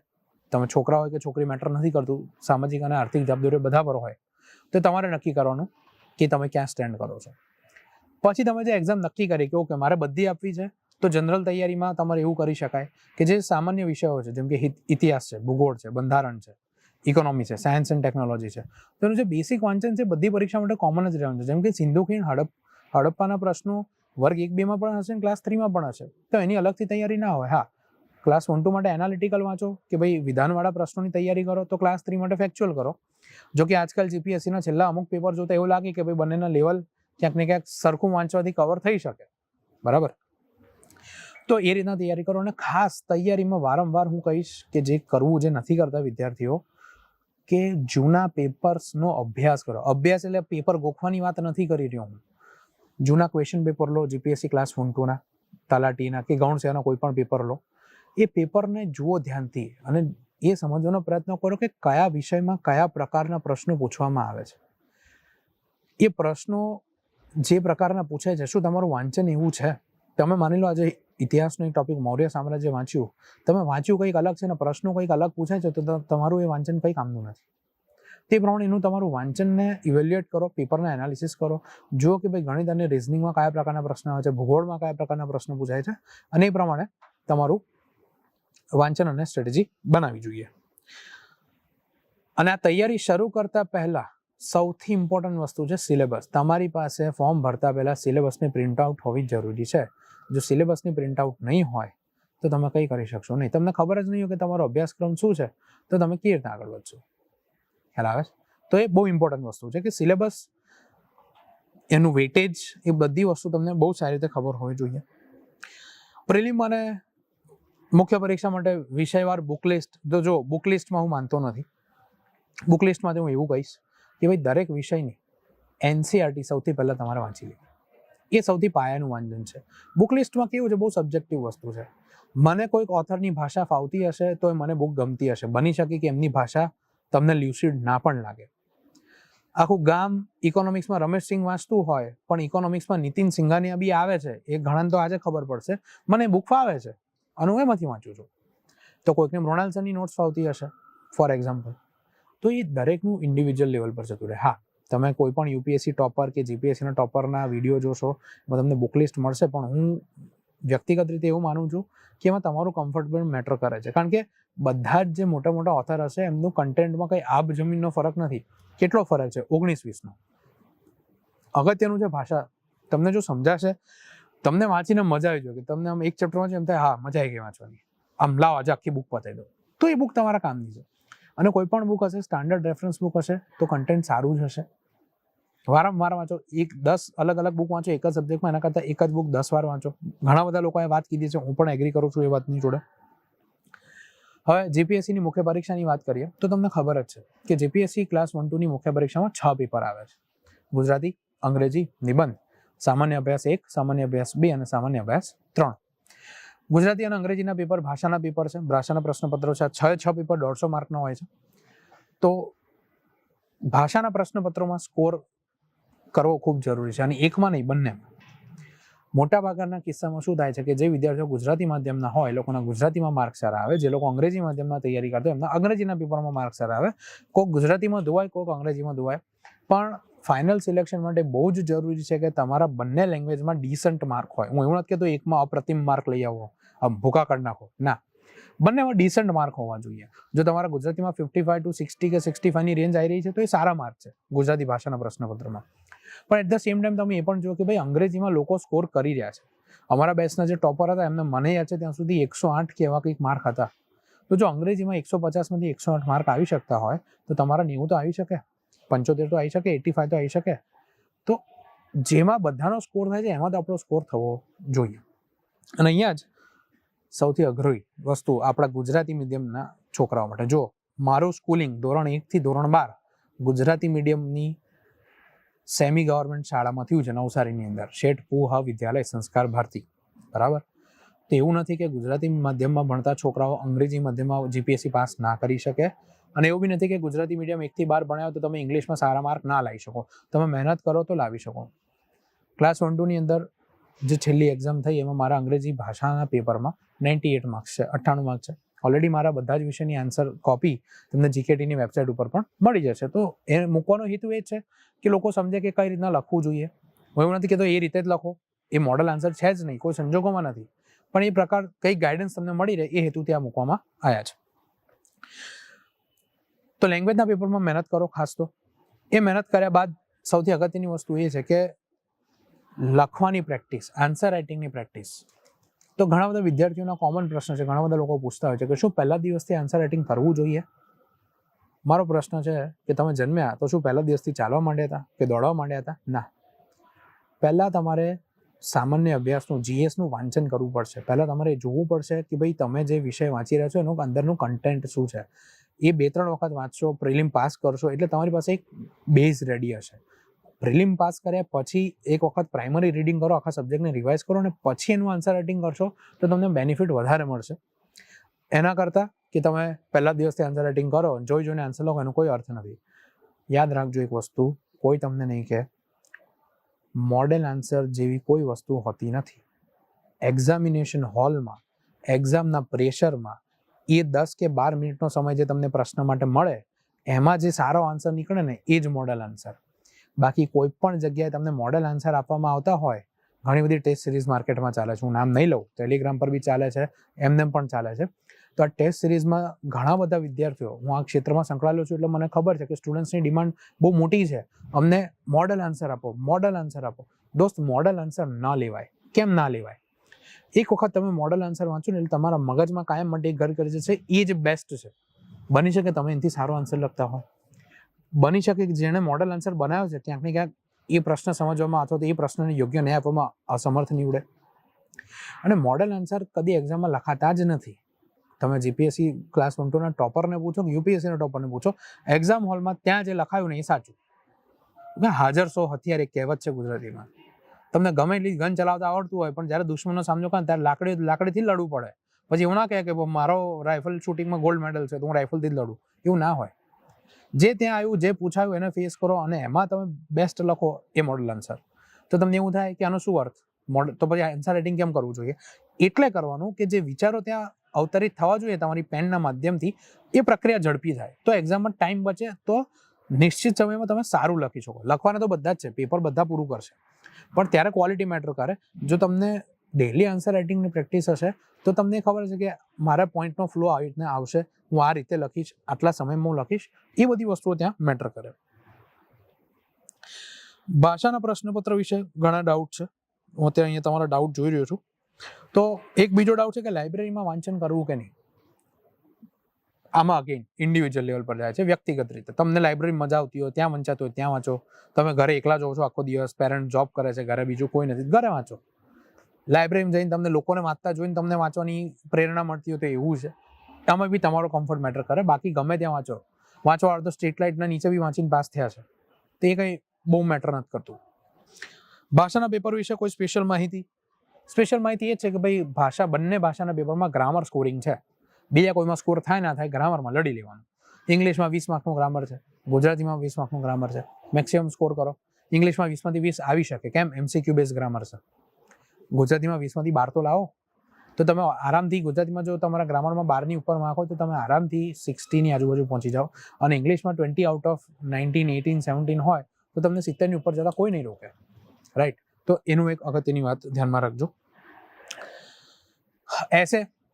તમે છોકરા હોય કે છોકરી મેટર નથી કરતું, સામાજિક અને આર્થિક જવાબદારીઓ બધા પર હોય, તો તમારે નક્કી કરવાનું કે તમે ક્યાં સ્ટેન્ડ કરો છો. પછી તમે જે એક્ઝામ નક્કી કરી કે ઓકે મારે બધી આપવી છે, તો જનરલ તૈયારીમાં તમારે એવું કરી શકાય કે જે સામાન્ય વિષયો છે જેમ કે ઇતિહાસ છે, ભૂગોળ છે, બંધારણ છે, ઇકોનોમી છે, સાયન્સ એન્ડ ટેકનોલોજી છે, તો એનું જે બેસિક વાંચન છે બધી પરીક્ષા માટે કોમન જ રહેવાનું છે. જેમ કે સિંધુ ખીણ હડપ્પાના પ્રશ્નો વર્ગ 1-2 માં પણ હશે અને ક્લાસ 3 માં પણ હશે, તો એની અલગથી તૈયારી ના હોય. હા, ક્લાસ 1-2 માટે એનાલિટિકલ વાંચો કે ભાઈ વિધાનવાળા પ્રશ્નોની તૈયારી કરો, તો ક્લાસ 3 માટે ફેક્ચ્યુઅલ કરો. જો કે આજકાલ જીપીએસસીના છેલ્લા અમુક પેપર જોતા એવું લાગે કે ભાઈ બંનેના લેવલ ક્યાંક ને ક્યાંક સરખું વાંચવાથી કવર થઈ શકે, બરાબર. તો એ રીતના તૈયારી કરો. અને ખાસ તૈયારીમાં વારંવાર હું કહીશ કે જે કરવું જે નથી કરતા વિદ્યાર્થીઓ, કે જૂના પેપર્સનો અભ્યાસ કરો. અભ્યાસ એટલે પેપર ગોખવાની વાત નથી કરી રહ્યો હું. જૂના ક્વેશ્ચન પેપર લો, જીપીએસસી ક્લાસ 1-2ના, તલાટીના કે ગૌણ સેવાના કોઈ પણ પેપર લો, એ પેપરને જુઓ ધ્યાનથી અને એ સમજવાનો પ્રયત્ન કરો કે કયા વિષયમાં કયા પ્રકારના પ્રશ્નો પૂછવામાં આવે છે. એ પ્રશ્નો જે પ્રકારના પૂછાય છે, શું તમારું વાંચન એવું છે? તમે માની લો આજે ઇતિહાસનો એક ટોપિક મૌર્ય સામ્રાજ્ય વાંચ્યું, તમે વાંચ્યું કંઈક અલગ છે અને પ્રશ્નો કંઈક અલગ પૂછાય છે, તો તમારું એ વાંચન કંઈ કામનું નથી. તે પ્રમાણે એનું તમારું વાંચનને ઇવેલ્યુએટ કરો, પેપરના એનાલિસિસ કરો, જુઓ કે ભાઈ ગણિત અને રિઝનિંગમાં કયા પ્રકારના પ્રશ્ન આવે છે, ભૂગોળમાં કયા પ્રકારના પ્રશ્નો પૂછાય છે, અને એ પ્રમાણે તમારું વાંચન અને સ્ટ્રેટેજી બનાવવી જોઈએ. અને આ તૈયારી શરૂ કરતા પહેલા સૌથી ઇમ્પોર્ટન્ટ વસ્તુ છે સિલેબસ. તમારી પાસે ફોર્મ ભરતા પહેલા સિલેબસની પ્રિન્ટઆઉટ હોવી જરૂરી છે. જો સિલેબસની પ્રિન્ટઆઉટ નહીં હોય તો તમે કંઈ કરી શકશો નહીં. તમને ખબર જ નહીં હોય કે તમારો અભ્યાસક્રમ શું છે, તો તમે કેવી રીતે આગળ વધશો? ખ્યાલ આવે? તો એ બહુ ઇમ્પોર્ટન્ટ વસ્તુ છે કે સિલેબસ, એનું વેટેજ, એ બધી વસ્તુ તમને બહુ સારી રીતે ખબર હોવી જોઈએ. પ્રિલિમ અને મુખ્ય પરીક્ષા માટે વિષયવાર બુક લિસ્ટ, તો જો બુક લિસ્ટમાં હું માનતો નથી. બુક લિસ્ટમાંથી હું એવું કહીશ કે ભાઈ દરેક વિષયની એનસીઆરટી સૌથી પહેલાં તમારે વાંચી લેવી. એ સૌથી પાયાનું વાંચન છે. બુક લિસ્ટમાં કેવું છે, બહુ સબ્જેક્ટિવ વસ્તુ છે. મને કોઈક ઓથરની ભાષા ફાવતી હશે તો મને બુક ગમતી હશે, બની શકે કે એમની ભાષા તમને લ્યુસિડ ના પણ લાગે. આખું ગામ ઇકોનોમિક્સમાં રમેશસિંહ વાંચતું હોય, પણ ઇકોનોમિક્સમાં નીતિન સિંઘાનિયા બી આવે છે, એ ઘણાને તો આજે ખબર પડશે, મને બુક ફાવે છે અને હું એમાંથી વાંચું છું. તો કોઈકને મૃણાલસનની નોટ્સ ફાવતી હશે ફોર એક્ઝામ્પલ. તો એ દરેકનું ઇન્ડિવિજ્યુઅલ લેવલ પર જતું રહે. હા, તમે કોઈ પણ યુપીએસસી ટોપર કે જીપીએસસીના ટોપરના વિડીયો જોશો, એમાં તમને બુક લિસ્ટ મળશે, પણ હું વ્યક્તિગત રીતે એવું માનું છું કે એમાં તમારું કમ્ફર્ટેબલ મેટર કરે છે. કારણ કે બધા જ જે મોટા મોટા ઓથર હશે એમનું કન્ટેન્ટમાં કંઈ આબ જમીનનો ફરક નથી. કેટલો ફરક છે? 19-20નો. અગત્યનું છે ભાષા. તમને જો સમજાશે, તમને વાંચીને મજા આવી જોઈએ, કે તમને આમ એક ચેપ્ટર વાંચે એમ થાય હા મજા આવી ગઈ વાંચવાની, આમ લાવ આજે આખી બુક પતાવી દો, તો એ બુક તમારા કામની છે. અને કોઈ પણ બુક હશે, સ્ટાન્ડર્ડ રેફરન્સ બુક હશે, તો કન્ટેન્ટ સારું જ હશે. વારંવાર વાંચો. 10 અલગ અલગ બુક વાંચો એક જ સબ્જેક્ટમાં, એના કરતાં એક જ બુક 10 વાર વાંચો. ઘણા બધા લોકોએ વાત કીધી છે, હું પણ એગ્રી કરું છું એ વાતની જોડે. હવે જીપીએસસીની મુખ્ય પરીક્ષાની વાત કરીએ તો તમને ખબર જ છે કે જીપીએસસી ક્લાસ 1-2ની મુખ્ય પરીક્ષામાં 6 પેપર આવે છે: ગુજરાતી, અંગ્રેજી, નિબંધ, સામાન્ય અભ્યાસ 1, સામાન્ય અભ્યાસ 2 અને સામાન્ય અભ્યાસ 3. ગુજરાતી અને અંગ્રેજીના પેપર ભાષાના પેપર છે, ભાષાના પ્રશ્નપત્રો છે. 6 પેપર 150 માર્કના હોય છે. તો ભાષાના પ્રશ્નપત્રોમાં સ્કોર કરવો ખૂબ જરૂરી છે, અને એકમાં નહીં, બંનેમાં. મોટાભાગના કિસ્સામાં શું થાય છે કે જે વિદ્યાર્થીઓ ગુજરાતી માધ્યમના હોય એ લોકોના ગુજરાતીમાં માર્ક સારા આવે, જે લોકો અંગ્રેજી માધ્યમમાં તૈયારી કરતા હોય એમના અંગ્રેજીના પેપરમાં માર્ક સારા આવે. કોઈક ગુજરાતીમાં ધોવાય, કોઈક અંગ્રેજીમાં ધોવાય, પણ ફાઇનલ સિલેક્શન માટે બહુ જ જરૂરી છે કે તમારા બંને લેંગ્વેજમાં ડિસન્ટ માર્ક હોય. હું એવું નથી કહેતો એકમાં અપ્રતિમ માર્ક લઈ આવો, ભૂકા કરી નાખો, ના. બંનેમાં ડિસન્ટ માર્ક હોવા જોઈએ. જો તમારા ગુજરાતીમાં 55 to 60 કે 65ની રેન્જ આવી રહી છે તો એ સારા માર્ક છે ગુજરાતી ભાષાના પ્રશ્નપત્રમાં. પણ એટ ધ સેમ ટાઈમ તમે એ પણ જુઓ કે ભાઈ અંગ્રેજીમાં લોકો સ્કોર કરી રહ્યા છે. અમારા બેચના જે ટોપર હતા એમને મને યાદ છે ત્યાં સુધી 108 કે એવા કંઈક માર્ક હતા. તો જો અંગ્રેજીમાં 150માંથી 108 માર્ક આવી શકતા હોય તો તમારા 90 તો આવી શકે, 75 તો આવી શકે, 85 તો આવી શકે. તો જેમાં બધાનો સ્કોર થાય છે એમાં તો આપણો સ્કોર થવો જોઈએ. અને અહીંયા જ સૌથી અઘરી વસ્તુ આપણા ગુજરાતી મીડિયમના છોકરાઓ માટે, જો મારું સ્કૂલિંગ ધોરણ 1 થી ધોરણ 12 ગુજરાતી મીડિયમની સેમી ગવર્મેન્ટ શાળામાં થયું છે નવસારીની અંદર, શેઠ પૂહ વિદ્યાલય સંસ્કાર ભારતી, બરાબર. તો એવું નથી કે ગુજરાતી માધ્યમમાં ભણતા છોકરાઓ અંગ્રેજી માધ્યમમાં જીપીએસસી પાસ ના કરી શકે, અને એવું બી નથી કે ગુજરાતી મીડિયમ 1 થી 12 ભણ્યા તો તમે ઇંગ્લિશમાં સારા માર્ક ના લાવી શકો. તમે મહેનત કરો તો લાવી શકો. ક્લાસ 1-2 ની અંદર જે છેલ્લી એક્ઝામ થઈ એમાં મારા અંગ્રેજી ભાષાના પેપરમાં 98 માર્ક્સ છે, 98 માર્ક્સ છે. ઓલરેડી મારા બધા જ વિષયની આન્સર કોપી તમને જીકેટીની વેબસાઇટ ઉપર પણ મળી જશે. તો એ મૂકવાનો હેતુ એ જ છે કે લોકો સમજે કે કઈ રીતના લખવું જોઈએ. હું એવું નથી કહેતો એ રીતે જ લખો, એ મોડલ આન્સર છે જ નહીં, કોઈ સંજોગોમાં નથી, પણ એ પ્રકાર કઈ ગાઈડન્સ તમને મળી રહે એ હેતુથી આ મૂકવામાં આવ્યા છે. તો લેંગ્વેજના પેપરમાં મહેનત કરો ખાસ. તો એ મહેનત કર્યા બાદ સૌથી અગત્યની વસ્તુ એ છે કે લખવાની પ્રેક્ટિસ, આન્સર રાઇટિંગની પ્રેક્ટિસ. તો ઘણા બધા વિદ્યાર્થીઓના કોમન પ્રશ્ન છે, ઘણા બધા લોકો પૂછતા હોય છે કે શું પહેલા દિવસથી આન્સર રાઇટિંગ કરવું જોઈએ? મારો પ્રશ્ન છે કે તમે જન્મ્યા તો શું પહેલા દિવસથી ચાલવા માંડ્યા હતા કે દોડવા માંડ્યા હતા? ના. પહેલા તમારે સામાન્ય અભ્યાસનું, જીએસનું વાંચન કરવું પડશે. પહેલા તમારે જોવું પડશે કે ભાઈ તમે જે વિષય વાંચી રહ્યા છો એનું અંદરનું કન્ટેન્ટ શું છે. એ 2-3 વખત વાંચશો, પ્રિલિમ પાસ કરશો એટલે તમારી પાસે એક બેઝ રેડી હશે. પ્રિલિમ પાસ કર્યા પછી એક વખત પ્રાઇમરી રીડિંગ કરો, આખા સબ્જેક્ટને રિવાઇઝ કરો અને પછી એનું આન્સર રાઇટિંગ કરશો તો તમને બેનિફિટ વધારે મળશે એના કરતાં કે તમે પહેલા દિવસથી આન્સર રાઇટિંગ કરો, જોઈને આન્સર લખો, એનો કોઈ અર્થ નથી. યાદ રાખજો એક વસ્તુ, કોઈ તમને નહીં કે મોડેલ આન્સર જેવી કોઈ વસ્તુ હોતી નથી. એક્ઝામિનેશન હોલમાં, એક્ઝામના પ્રેશરમાં એ 10 કે 12 મિનિટનો સમય જે તમને પ્રશ્ન માટે મળે એમાં જે સારો આન્સર નીકળે ને એ જ મોડેલ આન્સર. બાકી કોઈ પણ જગ્યાએ તમને મોડેલ આન્સર આપવામાં આવતા હોય, ઘણી બધી ટેસ્ટ સિરીઝ માર્કેટમાં ચાલે છે, હું નામ નહીં લઉં, ટેલિગ્રામ પર બી ચાલે છે, એમને પણ ચાલે છે. તો આ ટેસ્ટ સિરીઝમાં ઘણા બધા વિદ્યાર્થીઓ, હું આ ક્ષેત્રમાં સંકળાયેલો છું એટલે મને ખબર છે કે સ્ટુડન્ટ્સની ડિમાન્ડ બહુ મોટી છે, અમને મોડેલ આન્સર આપો, મોડેલ આન્સર આપો. દોસ્ત, મોડેલ આન્સર ના લેવાય. કેમ ના લેવાય? એક વખત તમે મોડેલ આન્સર વાંચો ને એટલે તમારા મગજમાં કાયમ માટે ઘર કરી જશે, એ જ બેસ્ટ છે. બની શકે તમે એનાથી સારો આન્સર લખતા હોય, બની શકે કે જેણે મોડેલ આન્સર બનાવ્યો છે ક્યાંક ને ક્યાંક એ પ્રશ્ન સમજવામાં અથવા તો એ પ્રશ્નને યોગ્ય ન્યાય આપવામાં અસમર્થ નીવડે. અને મોડેલ આન્સર કદી એક્ઝામમાં લખાતા જ નથી. તમે જીપીએસસી ક્લાસ 1-2ના ટોપરને પૂછો કે યુપીએસસીના ટોપરને પૂછો, એક્ઝામ હોલમાં ત્યાં જે લખાયું ને એ સાચું. હાજર સો હથિયાર એક કહેવત છે ગુજરાતીમાં. તમને ગમે એટલી ગન ચલાવતા આવડતું હોય પણ જ્યારે દુશ્મનનો સામનો કરે ત્યારે લાકડીથી લડવું પડે. પછી એવું ના કહે કે મારો રાઇફલ શૂટિંગમાં ગોલ્ડ મેડલ છે તો હું રાઇફલથી જ લડું. એવું ના હોય. જે ત્યાં આવ્યું, જે પૂછાયું એને ફેસ કરો અને એમાં તમે બેસ્ટ લખો, એ મોડલ આન્સર. તો તમને એવું થાય કે આનો શું અર્થ? તો પછી આન્સર રાઇટિંગ કેમ કરવું જોઈએ? એટલે કરવાનું કે જે વિચારો ત્યાં અવતરિત થવા જોઈએ તમારી પેનના માધ્યમથી, એ પ્રક્રિયા ઝડપી થાય. તો એક્ઝામમાં ટાઈમ બચે, તો નિશ્ચિત સમયમાં તમે સારું લખી શકો. લખવાના તો બધા જ છે, પેપર બધા પૂરું કરશે, પણ ત્યારે ક્વોલિટી મેટર કરે. જો તમને ડેલી આન્સર રાઇટિંગની પ્રેક્ટિસ હશે તો તમને ખબર છે કે મારા પોઈન્ટનો ફ્લો આવી રીતના આવશે, હું આ રીતે લખીશ, આટલા સમયમાં હું લખીશ. એ બધી વસ્તુઓ ત્યાં મેટર કરે. ભાષાના પ્રશ્નપત્ર વિશે ઘણા ડાઉટ છે, હું ત્યાં અહીંયા તમારા ડાઉટ જોઈ રહ્યો છું. તો એક બીજો ડાઉટ છે કે લાઇબ્રેરીમાં વાંચન કરવું કે નહીં. આમાં અગેન ઇન્ડિવિજ્યુઅલ લેવલ પર જાય છે, વ્યક્તિગત રીતે. તમને લાઇબ્રેરી મજા આવતી હોય, ત્યાં વંચાતું હોય ત્યાં વાંચો. તમે ઘરે એકલા જોવો છો આખો દિવસ, પેરેન્ટ જોબ કરે છે, ઘરે બીજું કોઈ નથી, ઘરે વાંચો. લાઇબ્રેરીમાં જઈને તમને લોકોને વાંચતા જોઈને તમને વાંચવાની પ્રેરણા મળતી હોય તો એવું છે. આમાં બી તમારો કમ્ફર્ટ મેટર કરે. બાકી ગમે ત્યાં વાંચવા તો સ્ટ્રીટ લાઇટના નીચે બી વાંચીને પાસ થયા છે, તે કંઈ બહુ મેટર નથી કરતું. ભાષાના પેપર વિશે કોઈ સ્પેશિયલ માહિતી એ છે કે ભાઈ બંને ભાષાના પેપરમાં ગ્રામર સ્કોરિંગ છે. બીજા કોઈમાં સ્કોર થાય ના થાય, ગ્રામરમાં લડી લેવાનું. ઇંગ્લિશમાં 20 માર્કનું ગ્રામર છે, ગુજરાતીમાં 20 માર્કનું ગ્રામર છે. મેક્સિમમ સ્કોર કરો. ઇંગ્લિશમાં 20માંથી 20 આવી શકે, કેમ? MCQ બેઝ ગ્રામર છે. ગુજરાતીમાં 20માંથી 12 તો લાવો, તો તમે આરામથી ગુજરાતીમાં જો તમારા ગ્રામરમાં 12ની ઉપર માર્ક હોય તો તમે આરામથી 60ની આજુબાજુ પહોંચી જાઓ. અને ઇંગ્લિશમાં 20 આઉટ ઓફ 19, 18, 17 હોય તો તમને 70ની ઉપર જતા કોઈ નહીં રોકે, રાઈટ? તો એનું એક અગત્યની વાત ધ્યાનમાં રાખજો.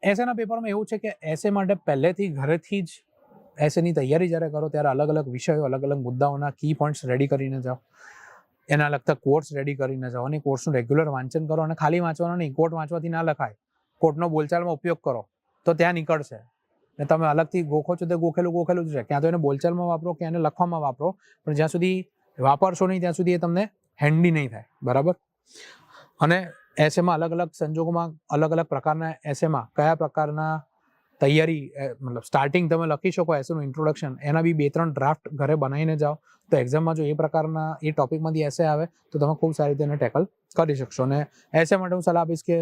એસેના પેપરમાં એવું છે કે એસે માટે પહેલેથી ઘરેથી જ એસેની તૈયારી જ્યારે કરો ત્યારે અલગ અલગ વિષયો, અલગ અલગ મુદ્દાઓના કી પોઈન્ટ્સ રેડી કરીને જાઓ, એના લગતા કોર્સ રેડી કરીને જાઓ અને કોર્સનું રેગ્યુલર વાંચન કરો. અને ખાલી વાંચવાનો નહીં, કોર્ટ વાંચવાથી ના લખાય, કોર્ટનો બોલચાલમાં ઉપયોગ કરો તો ત્યાં નીકળશે. ને તમે અલગથી ગોખો છો તો ગોખેલું જ છે. ક્યાં તો એને બોલચાલમાં વાપરો, ક્યાં એને લખવામાં વાપરો, પણ જ્યાં સુધી વાપરશો નહીં ત્યાં સુધી એ તમને હેન્ડી નહીં થાય, બરાબર? અને એસેમાં અલગ અલગ સંજોગોમાં અલગ અલગ પ્રકારના એસેમાં કયા પ્રકારના તૈયારી મતલબ સ્ટાર્ટિંગ તમે લખી શકો એસેનું ઇન્ટ્રોડક્શન, એના બી 2-3 ડ્રાફ્ટ ઘરે બનાવીને જાઓ તો એક્ઝામમાં જો એ પ્રકારના એ ટોપિકમાંથી એસે આવે તો તમે ખૂબ સારી રીતે એને ટેકલ કરી શકશો. અને એસે માટે હું સલાહ આપીશ કે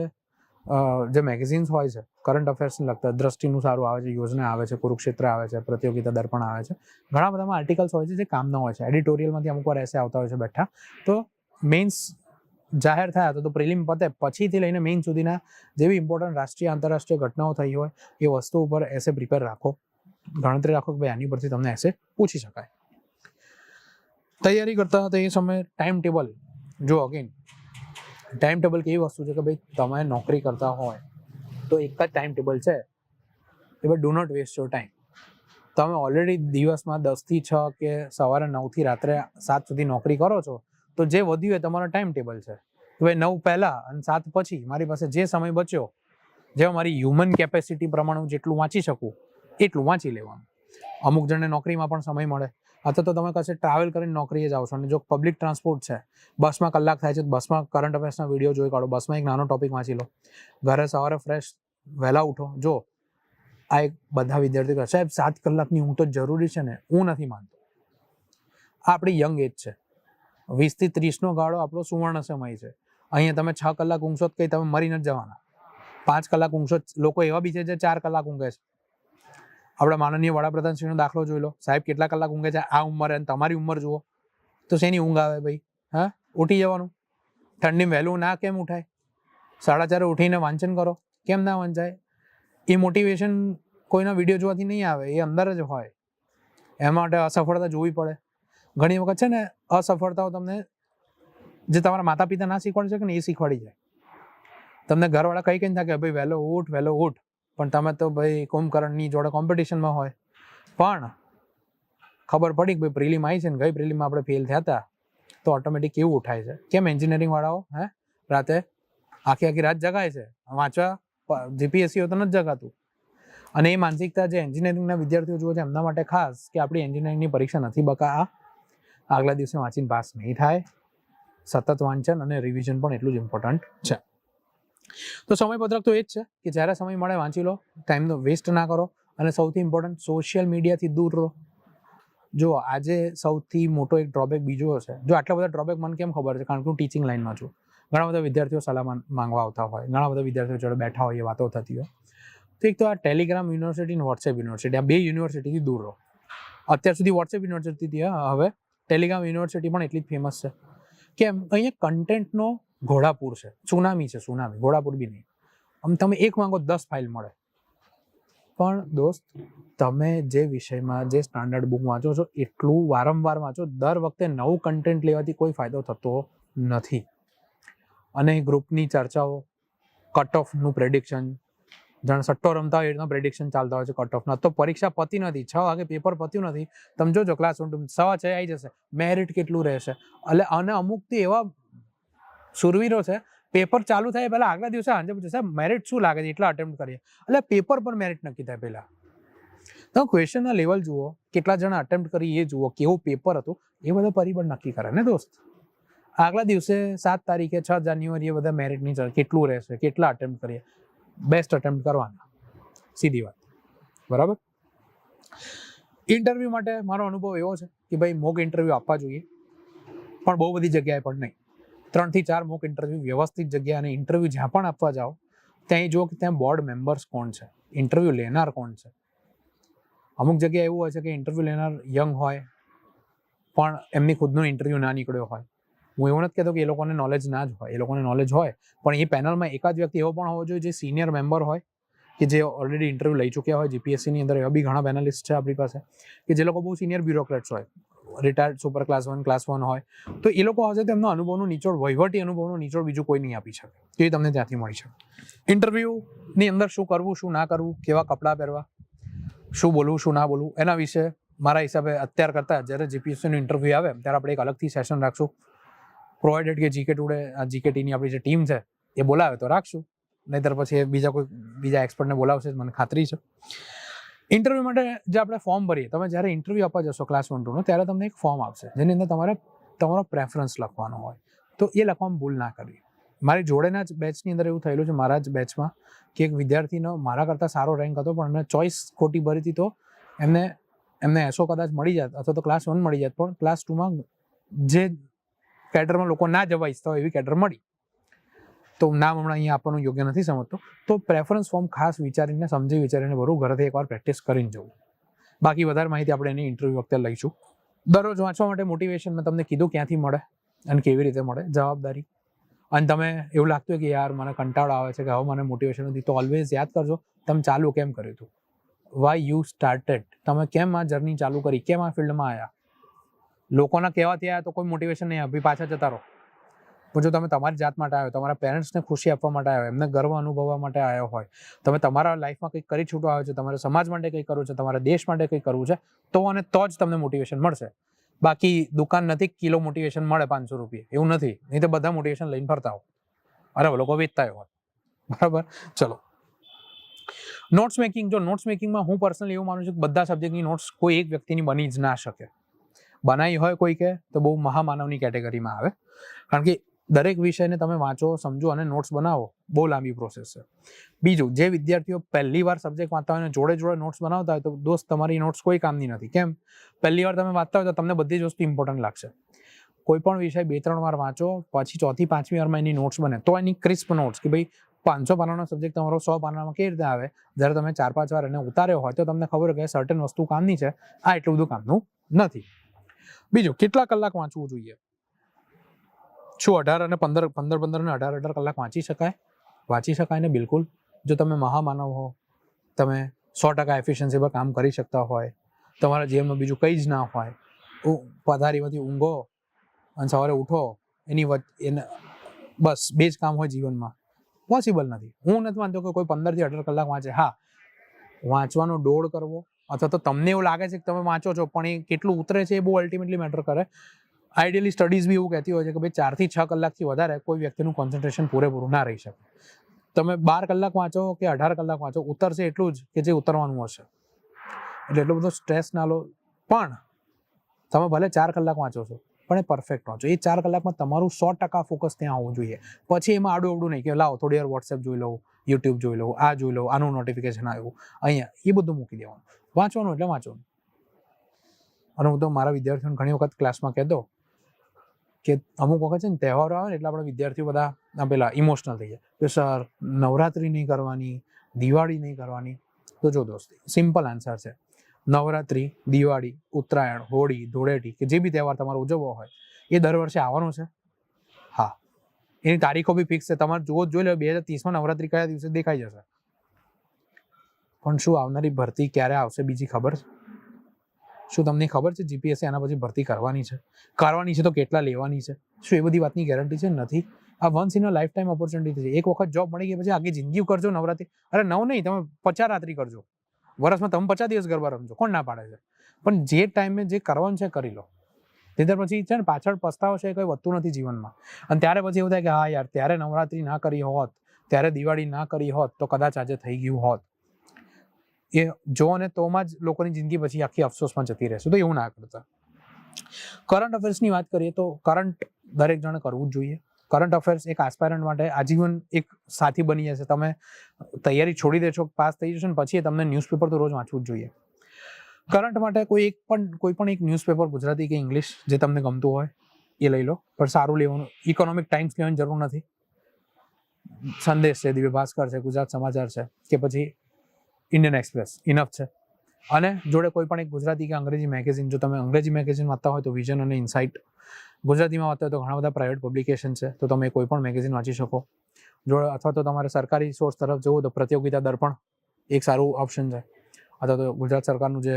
જે મેગેઝિન્સ હોય છે કરંટ અફેર્સને લગતા, દ્રષ્ટિનું સારું આવે છે, યોજના આવે છે, કુરુક્ષેત્ર આવે છે, પ્રતિયોગિતા દર્પણ આવે છે, ઘણા બધામાં આર્ટિકલ્સ હોય છે જે કામના હોય છે. એડિટોરિયલમાંથી અમુક વાર એસે આવતા હોય છે બેઠા. તો મેઇન્સ જાહેર થયા તો પ્રિલિમ પતે પછીથી લઈને મેઇન સુધીના જેવી ઇમ્પોર્ટન્ટ રાષ્ટ્રીય આંતરરાષ્ટ્રીય ઘટનાઓ થઈ હોય એ વસ્તુ ઉપર એસે પ્રિપેર રાખો, ગણતરી રાખો કે ભાઈ આની પરથી તમને એસે પૂછી શકાય. તૈયારી કરતા હતા એ સમયે ટાઈમ ટેબલ જો, અગેન ટાઈમ ટેબલ કેવી વસ્તુ છે કે ભાઈ તમે નોકરી કરતા હોય તો એક જ ટાઈમ ટેબલ છે કે ભાઈ do not waste your time. તમે ઓલરેડી દિવસમાં 10 થી 6 કે સવારે 9 થી રાત્રે 7 સુધી નોકરી કરો છો તો જે વધ્યું એ તમારો ટાઈમ ટેબલ છે કે ભાઈ 9 પહેલા અને 7 પછી મારી પાસે જે સમય બચ્યો, જે મારી હ્યુમન કેપેસિટી પ્રમાણે હું જેટલું વાંચી શકું એટલું વાંચી લેવાનું. અમુક જણને નોકરીમાં પણ સમય મળે, અથવા તો તમે કશે ટ્રાવેલ કરીને નોકરીએ જાઓ છો અને જો પબ્લિક ટ્રાન્સપોર્ટ છે, બસમાં કલાક થાય છે તો બસમાં કરંટ અફેર્સના વિડીયો જોઈ કાઢો, બસમાં એક નાનો ટોપિક વાંચી લો, ઘરે સવારે ફ્રેશ વહેલા ઉઠો. જો આ એક બધા વિદ્યાર્થીઓ કહે સાહેબ 7 કલાકની ઊંઘ તો જરૂરી છે ને, હું નથી માનતો. આ આપણી યંગ એજ છે, 20 થી 30નો ગાળો આપણો સુવર્ણ સમય છે. અહીંયા તમે 6 કલાક ઊંઘશો તો કંઈ તમે મરી નથી જવાના. 5 કલાક ઊંઘશો, લોકો એવા બી છે જે 4 કલાક ઊંઘે છે. આપણા માનનીય વડાપ્રધાનશ્રીનો દાખલો જોઈ લો, સાહેબ કેટલા કલાક ઊંઘે છે આ ઉંમરે, અને તમારી ઉંમર જુઓ તો શેની ઊંઘ આવે ભાઈ? હા, ઉઠી જવાનું. ઠંડીમાં વહેલું ના કેમ ઉઠાય? 4:30 ઉઠીને વાંચન કરો, કેમ ના વંચાય? એ મોટિવેશન કોઈના વિડીયો જોવાથી નહીં આવે, એ અંદર જ હોય. એના માટે અસફળતા જોવી પડે. ઘણી વખત છે ને અસફળતાઓ તમને જે તમારા માતા પિતા ના શીખવાડી શકે ને એ શીખવાડી જાય. તમને ઘરવાળા કઈ કઈ થાય કે ભાઈ વહેલો ઉઠ, પણ તમે તો ભાઈ કુંભકર્ણની જોડે કોમ્પિટિશનમાં હોય. પણ ખબર પડી કે ભાઈ પ્રિલિમ આવી છે ને ગઈ પ્રિલિમમાં આપણે ફેલ થયા હતા તો ઓટોમેટિક કેવું ઉઠાય છે. કેમ એન્જિનિયરિંગ વાળાઓ રાતે આખી રાત જગાય છે વાંચવા, જીપીએસસી તો નથી જગાતું. અને એ માનસિકતા જે એન્જિનિયરિંગના વિદ્યાર્થીઓ જુએ છે એમના માટે ખાસ કે આપણી એન્જિનિયરિંગની પરીક્ષા નથી બકા, આગલા દિવસે વાંચીને પાસ નહીં થાય. સતત વાંચન અને રિવિઝન પણ એટલું જ ઇમ્પોર્ટન્ટ છે. તો સમયપત્રક તો એ જ છે કે જ્યારે સમય મળે વાંચી લો, ટાઈમનો વેસ્ટ ના કરો, અને સૌથી ઇમ્પોર્ટન્ટ સોશિયલ મીડિયાથી દૂર રહો. જો આજે સૌથી મોટો એક ડ્રોબેક બીજો છે. જો આટલા બધા ડ્રોબેક મને કેમ ખબર છે? કારણ કે હું ટીચિંગ લાઈનમાં છું. ઘણા બધા વિદ્યાર્થીઓ સલાહ માંગવા આવતા હોય, ઘણા બધા વિદ્યાર્થીઓ જોડે બેઠા હોય, એ વાતો થતી હોય. તો એક તો આ ટેલિગ્રામ યુનિવર્સિટી અને વોટ્સએપ યુનિવર્સિટી, આ 2 યુનિવર્સિટીથી દૂર રહો. અત્યાર સુધી વોટ્સએપ યુનિવર્સિટી, હવે ટેલિગ્રામ યુનિવર્સિટી પણ એટલી જ ફેમસ છે. કેમ? અહીંયા કન્ટેન્ટનો ઘોડાપુર છે, સુનામી છે, સુનામી. ઘોડાપુર બી નહીં. આમ તમે એક માંગો 10 ફાઇલ મળે. પણ દોસ્ત, તમે જે વિષયમાં જે સ્ટાન્ડર્ડ બુક વાંચો છો એટલું વારંવાર વાંચો. દર વખતે નવું કન્ટેન્ટ લેવાથી કોઈ ફાયદો થતો નથી. અને ગ્રુપની ચર્ચાઓ, કટ ઓફનું પ્રેડિક્શન, જાણે સટ્ટો રમતા હોય એના પ્રેડિક્શન ચાલતા હોય છે કટ ઓફના. તો પરીક્ષા પતી નથી, 6 વાગે પેપર પત્યું નથી, તમે જોજો ક્લાસ 6:15 આવી જશે, મેરિટ કેટલું રહેશે. એટલે અને અમુકથી એવા સુરવીરો છે, પેપર ચાલુ થાય પહેલા આગલા દિવસે સાંજે પૂછે સાહેબ મેરિટ શું લાગે છે, એટલા અટેમ્પ્ટ કરીએ. એટલે પેપર પર મેરિટ નક્કી થાય પહેલા. તમે ક્વેશ્ચનના લેવલ જુઓ, કેટલા જણા અટેમ્પ્ટ કરી એ જુઓ, કેવું પેપર હતું, એ બધા પરિબળ નક્કી કરે ને દોસ્ત. આગલા દિવસે 7 તારીખે 6 જાન્યુઆરીએ બધા મેરિટની કેટલું રહેશે, કેટલા અટેમ્પ્ટ કરીએ, બેસ્ટ અટેમ્પ્ટ કરવાના, સીધી વાત. બરાબર. ઇન્ટરવ્યૂ માટે મારો અનુભવ એવો છે કે ભાઈ મોક ઇન્ટરવ્યૂ આપવા જોઈએ, પણ બહુ બધી જગ્યાએ પણ નહીં. 3 થી 4 મોક ઇન્ટરવ્યૂ વ્યવસ્થિત જગ્યા, અને ઇન્ટરવ્યૂ જ્યાં પણ આપવા જાઓ ત્યાં જુઓ કે ત્યાં બોર્ડ મેમ્બર્સ કોણ છે, ઇન્ટરવ્યૂ લેનાર કોણ છે. અમુક જગ્યાએ એવું હોય છે કે ઇન્ટરવ્યૂ લેનાર યંગ હોય પણ એમની ખુદનો ઇન્ટરવ્યૂ ના નીકળ્યો હોય. હું એવું નથી કહેતો કે એ લોકોને નોલેજ ના જ હોય, એ લોકોને નોલેજ હોય, પણ એ પેનલમાં એકાદ વ્યક્તિ એવો પણ હોવો જોઈએ જે સિનિયર મેમ્બર હોય, કે જે ઓલરેડી ઇન્ટરવ્યૂ લઈ ચૂક્યા હોય. જીપીએસસીની અંદર એવા બી ઘણા પેનલિસ્ટ છે આપણી પાસે કે જે લોકો બહુ સિનિયર બ્યુરોક્રેટ્સ હોય, રિટાયર્ડ સુપર ક્લાસ 1 હોય. તો એ લોકો હશે તો એમનો અનુભવનું નિચોડ, વહીવટી અનુભવનું નિચોડ બીજું કોઈ નહીં આપી શકે, તો એ તમને ત્યાંથી મળી શકે. ઇન્ટરવ્યૂની અંદર શું કરવું, શું ના કરવું, કેવા કપડાં પહેરવા, શું બોલવું, શું ના બોલવું, એના વિશે મારા હિસાબે અત્યાર કરતાં જ્યારે જીપીએસસીનું ઇન્ટરવ્યૂ આવે ત્યારે આપણે એક અલગથી સેશન રાખશું. પ્રોવાઇડેડ કે જીકે ટુડે, આ જીકેટીની આપણી જે ટીમ છે એ બોલાવે તો રાખશું, નહીંતર પછી બીજા એક્સપર્ટને બોલાવશે, મને ખાતરી છે. ઇન્ટરવ્યૂ માટે જે આપણે ફોર્મ ભરીએ, તમે જ્યારે ઇન્ટરવ્યૂ આપવા જશો ક્લાસ 1 2 ત્યારે તમને એક ફોર્મ આવશે જેની અંદર તમારે તમારો પ્રેફરન્સ લખવાનો હોય. તો એ લખવામાં ભૂલ ના કરવી. મારી જોડેના જ બેચની અંદર એવું થયેલું છે, મારા જ બેચમાં, કે એક વિદ્યાર્થીનો મારા કરતાં સારો રેન્ક હતો, પણ એમને ચોઈસ ખોટી ભરી હતી, તો એમને એસો કદાચ મળી જાત અથવા તો ક્લાસ 1 મળી જાત, પણ ક્લાસ 2માં જે કેડરમાં લોકો ના જવા ઈચ્છતા હોય એવી કેડર મળી. તો નામ હમણાં અહીંયા આપવાનું યોગ્ય નથી સમજતો. તો પ્રેફરન્સ ફોર્મ ખાસ વિચારીને, સમજી વિચારીને ભરવું, ઘરેથી એકવાર પ્રેક્ટિસ કરીને જવું. બાકી વધારે માહિતી આપણે એની ઇન્ટરવ્યૂ વખતે લઈશું. દરરોજ વાંચવા માટે મોટિવેશન મેં તમને કીધું ક્યાંથી મળે અને કેવી રીતે મળે. જવાબદારી. અને તમે એવું લાગતું હોય કે યાર મને કંટાળો આવે છે કે હવે મને મોટિવેશન નથી, તો ઓલવેઝ યાદ કરજો તમે ચાલુ કેમ કર્યું હતું, વાય યુ સ્ટાર્ટેડ. તમે કેમ આ જર્ની ચાલુ કરી, કેમ આ ફિલ્ડમાં આવ્યા. લોકોના કહેવાથી આવ્યા તો કોઈ મોટિવેશન નહીં આવે, પાછા જતા રહો. પણ જો તમે તમારી જાત માટે આવ્યો, તમારા પેરેન્ટ્સને ખુશી આપવા માટે આવ્યો, એમને ગર્વ અનુભવવા માટે આવ્યો હોય, તમે તમારા લાઈફમાં કંઈક કરી છૂટવા આવ્યો છે, તમારા સમાજ માટે કંઈક કરવું છે, તમારા દેશ માટે કંઈક કરવું છે, તો જ તમને મોટિવેશન મળશે. બાકી દુકાન નથી કિલો મોટિવેશન મળે 500 રૂપિયા, એવું નથી. નહીં તો બધા મોટિવેશન લઈને ફરતા હો, અરે લોકો વેચતા હોય. બરાબર. ચલો, નોટ્સ મેકિંગ. જો નોટ્સ મેકિંગમાં હું પર્સનલી એવું માનું છું કે બધા સબ્જેક્ટની નોટ્સ કોઈ એક વ્યક્તિની બની જ ના શકે. બનાવી હોય કોઈ કે તો બહુ મહામાનવની કેટેગરીમાં આવે. કારણ કે દરેક વિષયને તમે વાંચો, સમજો અને નોટ્સ બનાવો, બહુ લાંબી પ્રોસેસ છે. બીજું, જે વિદ્યાર્થીઓ પહેલી વાર સબ્જેક્ટ વાંચતા હોય અને જોડે જોડે નોટ્સ બનાવતા હોય, તો દોસ્ત તમારી નોટ્સ કોઈ કામની નથી. કેમ? પહેલી વાર તમે વાંચતા હોય તો તમને બધી જ વસ્તુ ઇમ્પોર્ટન્ટ લાગશે. કોઈ પણ વિષય 2-3 વાર વાંચો, પછી 4થી 5મી વારમાં એની નોટ્સ બને, તો એની ક્રિસ્પ નોટ્સ, કે ભાઈ 500 પાનાનો સબ્જેક્ટ તમારો 100 પાનામાં કેવી રીતે આવે. જ્યારે તમે 4-5 વાર એને ઉતાર્યો હોય તો તમને ખબર હોય કે સર્ટેન વસ્તુ કામની છે, આ એટલું બધું કામનું નથી. બીજું, કેટલા કલાક વાંચવું જોઈએ? શું 18 અને 15 અને 18 કલાક વાંચી શકાય? વાંચી શકાય ને, બિલકુલ. જો તમે મહામાનવ હો, તમે 100% એફિશિયન્સી પર કામ કરી શકતા હોય, તમારા જીવનમાં બીજું કંઈ જ ના હોય, પથારીમાંથી ઊંઘો અને સવારે ઉઠો, એને બસ 2 જ કામ હોય જીવનમાં, પોસિબલ નથી. હું નથી માનતો કે કોઈ 15થી 18 કલાક વાંચે. હા, વાંચવાનો દોડ કરવો, અથવા તો તમને એવું લાગે છે કે તમે વાંચો છો, પણ એ કેટલું ઉતરે છે એ બહુ અલ્ટિમેટલી મેટર કરે. આઈડિયલી સ્ટડીઝ બી એવું કહેતી હોય છે કે ભાઈ 4થી 6 કલાકથી વધારે કોઈ વ્યક્તિનું કોન્સન્ટ્રેશન પૂરેપૂરું ના રહી શકે. તમે 12 કલાક વાંચો કે 18 કલાક વાંચો, ઉતરશે એટલું જ કે જે ઉતરવાનું હશે. એટલે એટલો બધો સ્ટ્રેસ ના લો. પણ તમે ભલે 4 કલાક વાંચો છો, પણ એ પરફેક્ટ વાંચો. એ 4 કલાકમાં તમારું 100% ફોકસ ત્યાં હોવું જોઈએ. પછી એમાં આડું અવડું નહીં કે લાવો થોડી વાર વોટ્સએપ જોઈ લઉં, યુટ્યુબ જોઈ લઉં, આ જોઈ લઉં, આનું નોટિફિકેશન આવ્યું, અહીંયા, એ બધું મૂકી દેવાનું. વાંચવાનું એટલે વાંચવાનું. અને હું તો મારા વિદ્યાર્થીઓને ઘણી વખત ક્લાસમાં કહેતો કે અમુક વખત છે ને તહેવારો આવે ને એટલે આપણા વિદ્યાર્થીઓ બધા પેલા ઇમોશનલ થઈ જાય કે સર નવરાત્રિ નહીં કરવાની, દિવાળી નહીં કરવાની. તો જો દોસ્ત, સિમ્પલ આન્સર છે. નવરાત્રિ, દિવાળી, ઉત્તરાયણ, હોળી, ધૂળેટી કે જે બી તહેવાર તમારો ઉજવવો હોય એ દર વર્ષે આવવાનો છે. હા, એની તારીખો બી ફિક્સ છે. તમારે જોઈ લો 2030માં નવરાત્રિ કયા દિવસે દેખાઈ જશે. પણ શું આવનારી ભરતી ક્યારે આવશે બીજી ખબર છે? શું તમને ખબર છે જીપીએસસી આના પછી ભરતી કરવાની છે? કરવાની છે તો કેટલા લેવાની છે? શું એ બધી વાતની ગેરંટી છે? નથી. આ once in a life time opportunity છે. એક વખત જોબ મળી ગઈ પછી આખી જિંદગી કરજો નવરાત્રી. અરે 9 નહીં, તમે 50 રાત્રિ કરજો. વર્ષમાં તમે 50 દિવસ ગરબા રમજો, કોણ ના પાડે છે? પણ જે ટાઈમે જે કરવાનું છે કરી લો. ત્યાર પછી છે ને પાછળ પસ્તાવો છે કંઈ વધતું નથી જીવનમાં. અને ત્યારે પછી એવું થાય કે હા યાર, ત્યારે નવરાત્રી ના કરી હોત, ત્યારે દિવાળી ના કરી હોત તો કદાચ આજે થઈ ગયું હોત. એ જો અને તોમાં જ લોકોની જિંદગી પછી આખી અફસોસમાં જતી રહેશે. તો એવું ના કરતા. કરંટ અફેર્સની વાત કરીએ તો કરંટ દરેક જણે કરવું જ જોઈએ. કરંટ અફેર્સ એક આસ્પાયરન્ટ માટે આજીવન એક સાથી બની જશે. તમે તૈયારી છોડી દેશો, પાસ થઈ જશો ને પછી તમને ન્યૂઝપેપર તો રોજ વાંચવું જ જોઈએ. કરંટ માટે કોઈ પણ એક ન્યૂઝપેપર, ગુજરાતી કે ઇંગ્લિશ, જે તમને ગમતું હોય એ લઈ લો, પણ સારું લેવાનું. ઇકોનોમિક ટાઈમ્સ લેવાની જરૂર નથી. સંદેશ છે, દિવ્ય ભાસ્કર છે, ગુજરાત સમાચાર છે, કે પછી ઇન્ડિયન એક્સપ્રેસ ઇનફ છે. અને જોડે કોઈ પણ એક ગુજરાતી કે અંગ્રેજી મેગેઝિન. જો તમે અંગ્રેજી મેગેઝિન વાંચતા હોય તો વિઝન અને ઇનસાઇટ. ગુજરાતીમાં વાંચતા હોય તો ઘણા બધા પ્રાઇવેટ પબ્લિકેશન છે, તો તમે કોઈ પણ મેગેઝિન વાંચી શકો. જોડે અથવા તો તમારે સરકારી સોર્સ તરફ જવું તો પ્રતિયોગિતા દર્પણ એક સારું ઓપ્શન છે. અથવા તો ગુજરાત સરકારનું જે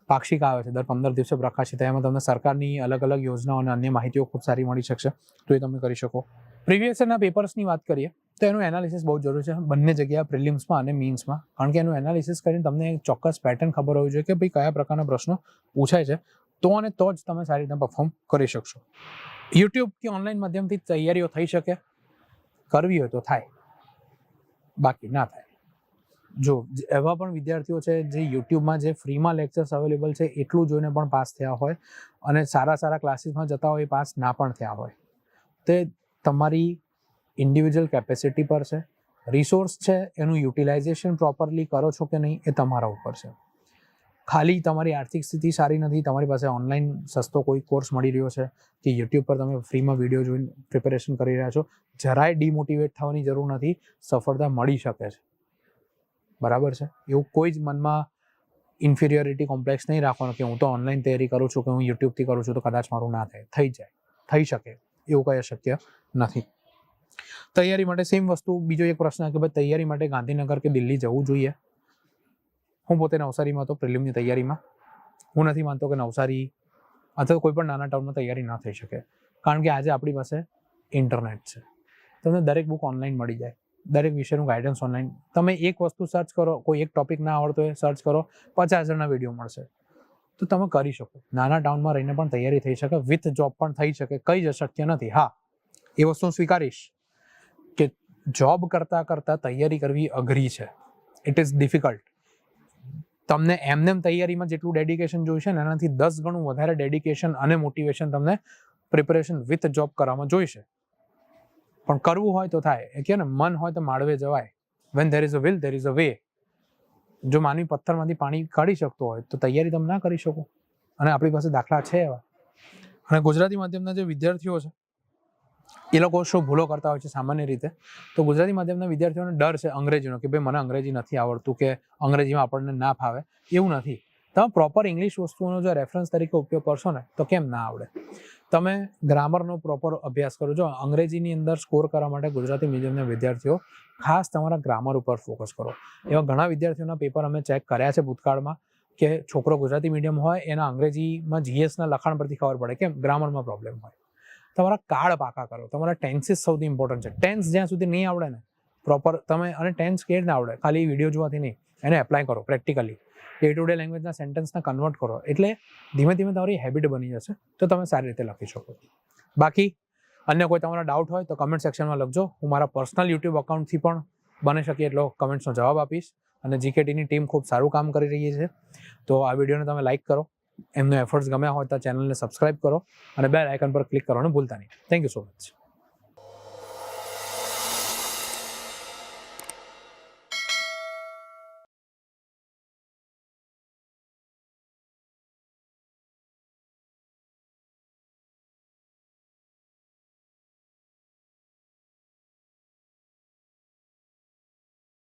પાક્ષિક આવે છે દર 15 દિવસે પ્રકાશિત, એમાં તમને સરકારની અલગ અલગ યોજનાઓ અને અન્ય માહિતીઓ ખૂબ સારી મળી શકશે, તો એ તમે કરી શકો. પ્રીવિયસ યરના પેપર્સની વાત કરીએ તો એનું એનાલિસિસ બહુ જરૂરી છે બંને જગ્યા, પ્રિલિમ્સમાં અને મીન્સમાં. કારણ કે એનું એનાલિસિસ કરીને તમને ચોક્કસ પેટર્ન ખબર હોવી જોઈએ કે ભાઈ કયા પ્રકારના પ્રશ્નો પૂછાય છે, તો જ તમે સારી રીતે પરફોર્મ કરી શકશો. યુટ્યુબ કે ઓનલાઈન માધ્યમથી તૈયારીઓ થઈ શકે, કરવી હોય તો થાય, બાકી ના થાય. જો એવા પણ વિદ્યાર્થીઓ છે જે યુટ્યુબમાં જે ફ્રીમાં લેક્ચર્સ અવેલેબલ છે એટલું જોઈને પણ પાસ થયા હોય, અને સારા ક્લાસીસમાં જતા હોય પાસ ના પણ થયા હોય. તે તમારી ઇન્ડિવિજ્યુઅલ કેપેસિટી પર છે. રિસોર્સ છે એનું યુટિલાઇઝેશન પ્રોપરલી કરો છો કે નહીં એ તમારા ઉપર છે. ખાલી તમારી આર્થિક સ્થિતિ સારી નથી, તમારી પાસે ઓનલાઈન સસ્તો કોઈ કોર્સ મળી રહ્યો છે કે યુટ્યુબ પર તમે ફ્રીમાં વિડીયો જોઈને પ્રિપેરેશન કરી રહ્યા છો, જરાય ડિમોટિવેટ થવાની જરૂર નથી. સફળતા મળી શકે છે, બરાબર છે. એવું કોઈ જ મનમાં ઇન્ફિરિયોરિટી કોમ્પ્લેક્સ નહીં રાખવાનો કે હું તો ઓનલાઈન તૈયારી કરું છું કે હું યુટ્યુબથી કરું છું તો કદાચ મારું ના થાય. થઈ જાય, થઈ શકે, એવું કંઈ અશક્ય નથી. તૈયારી માટે સેમ વસ્તુ. બીજો એક પ્રશ્ન કે ભાઈ તૈયારી માટે ગાંધીનગર કે દિલ્હી જવું જોઈએ? હું પોતે નવસારીમાં હતો પ્રિલિમની તૈયારીમાં. હું નથી માનતો કે નવસારી અથવા કોઈ પણ નાના ટાઉનમાં તૈયારી ના થઈ શકે, કારણ કે આજે આપણી પાસે ઇન્ટરનેટ છે. તમને દરેક બુક ઓનલાઈન મળી જાય, દરેક વિષયનું ગાઈડન્સ ઓનલાઈન. તમે એક વસ્તુ સર્ચ કરો, કોઈ એક ટોપિક ના આવડતો હોય સર્ચ કરો, 50 જણના વિડીયો મળશે, તો તમે કરી શકો. નાના ટાઉનમાં રહીને પણ તૈયારી થઈ શકે, વિથ જોબ પણ થઈ શકે, કંઈ જ અશક્ય નથી. હા, એ વસ્તુ હું સ્વીકારીશ કે જોબ કરતાં કરતાં તૈયારી કરવી અઘરી છે. It is difficult. તમને એમને તૈયારીમાં જેટલું ડેડિકેશન જોઈશે ને એનાથી 10 ગણું વધારે ડેડિકેશન અને મોટિવેશન તમને પ્રિપેરેશન વિથ જોબ કરવામાં જોઈશે. પણ કરવું હોય તો થાય. એ કહે ને, મન હોય તો માળવે જવાય. When there is a will there is a way. જો માનવી પથ્થરમાંથી પાણી કાઢી શકતો હોય તો તૈયારી તમે ના કરી શકો, અને આપણી પાસે દાખલા છે એવા. અને ગુજરાતી માધ્યમના જે વિદ્યાર્થીઓ છે એ લોકો શું ભૂલો કરતા હોય છે સામાન્ય રીતે? તો ગુજરાતી માધ્યમના વિદ્યાર્થીઓને ડર છે અંગ્રેજીનો, કે ભાઈ મને અંગ્રેજી નથી આવડતું કે અંગ્રેજીમાં આપણને ના ફાવે. એવું નથી. તમે પ્રોપર ઇંગ્લિશ વસ્તુઓનો જો રેફરન્સ તરીકે ઉપયોગ કરશો ને તો કેમ ના આવડે? તમે ગ્રામરનો પ્રોપર અભ્યાસ કરો. જો અંગ્રેજીની અંદર સ્કોર કરવા માટે ગુજરાતી મીડિયમના વિદ્યાર્થીઓ ખાસ તમારા ગ્રામર ઉપર ફોકસ કરો. એવા ઘણા વિદ્યાર્થીઓના પેપર અમે ચેક કર્યા છે ભૂતકાળમાં કે છોકરો ગુજરાતી મીડિયમ હોય એના અંગ્રેજીમાં જીએસના લખાણ પરથી ખબર પડે કેમ, ગ્રામરમાં પ્રોબ્લેમ હોય. તમારા કાર્ડ પાકા કરો. તમારા ટેન્સીસ સૌથી ઇમ્પોર્ટન્ટ છે. ટેન્સ જ્યાં સુધી નહીં આવડે ને પ્રોપર તમે, અને ટેન્સ કેવી રીતે આવડે? ખાલી વિડીયો જોવાથી નહીં, એને એપ્લાય કરો પ્રેક્ટિકલી. ડે ટુ ડે લેંગ્વેજના સેન્ટેન્સને કન્વર્ટ કરો, એટલે ધીમે ધીમે તમારી હેબિટ બની જશે, તો તમે સારી રીતે લખી શકો. બાકી અન્ય કોઈ તમારા ડાઉટ હોય તો કમેન્ટ સેક્શનમાં લખજો. હું મારા પર્સનલ યુટ્યુબ અકાઉન્ટથી પણ બની શકે એટલો કમેન્ટ્સનો જવાબ આપીશ. અને જીકેટીની ટીમ ખૂબ સારું કામ કરી રહી છે, તો આ વિડીયોને તમે લાઇક કરો. એમનો એફર્ટ્સ ગમ્યા હોય તો ચેનલને સબસ્ક્રાઇબ કરો અને બેલ આઇકન પર ક્લિક કરવાનું ભૂલતા નહીં. Thank you so much.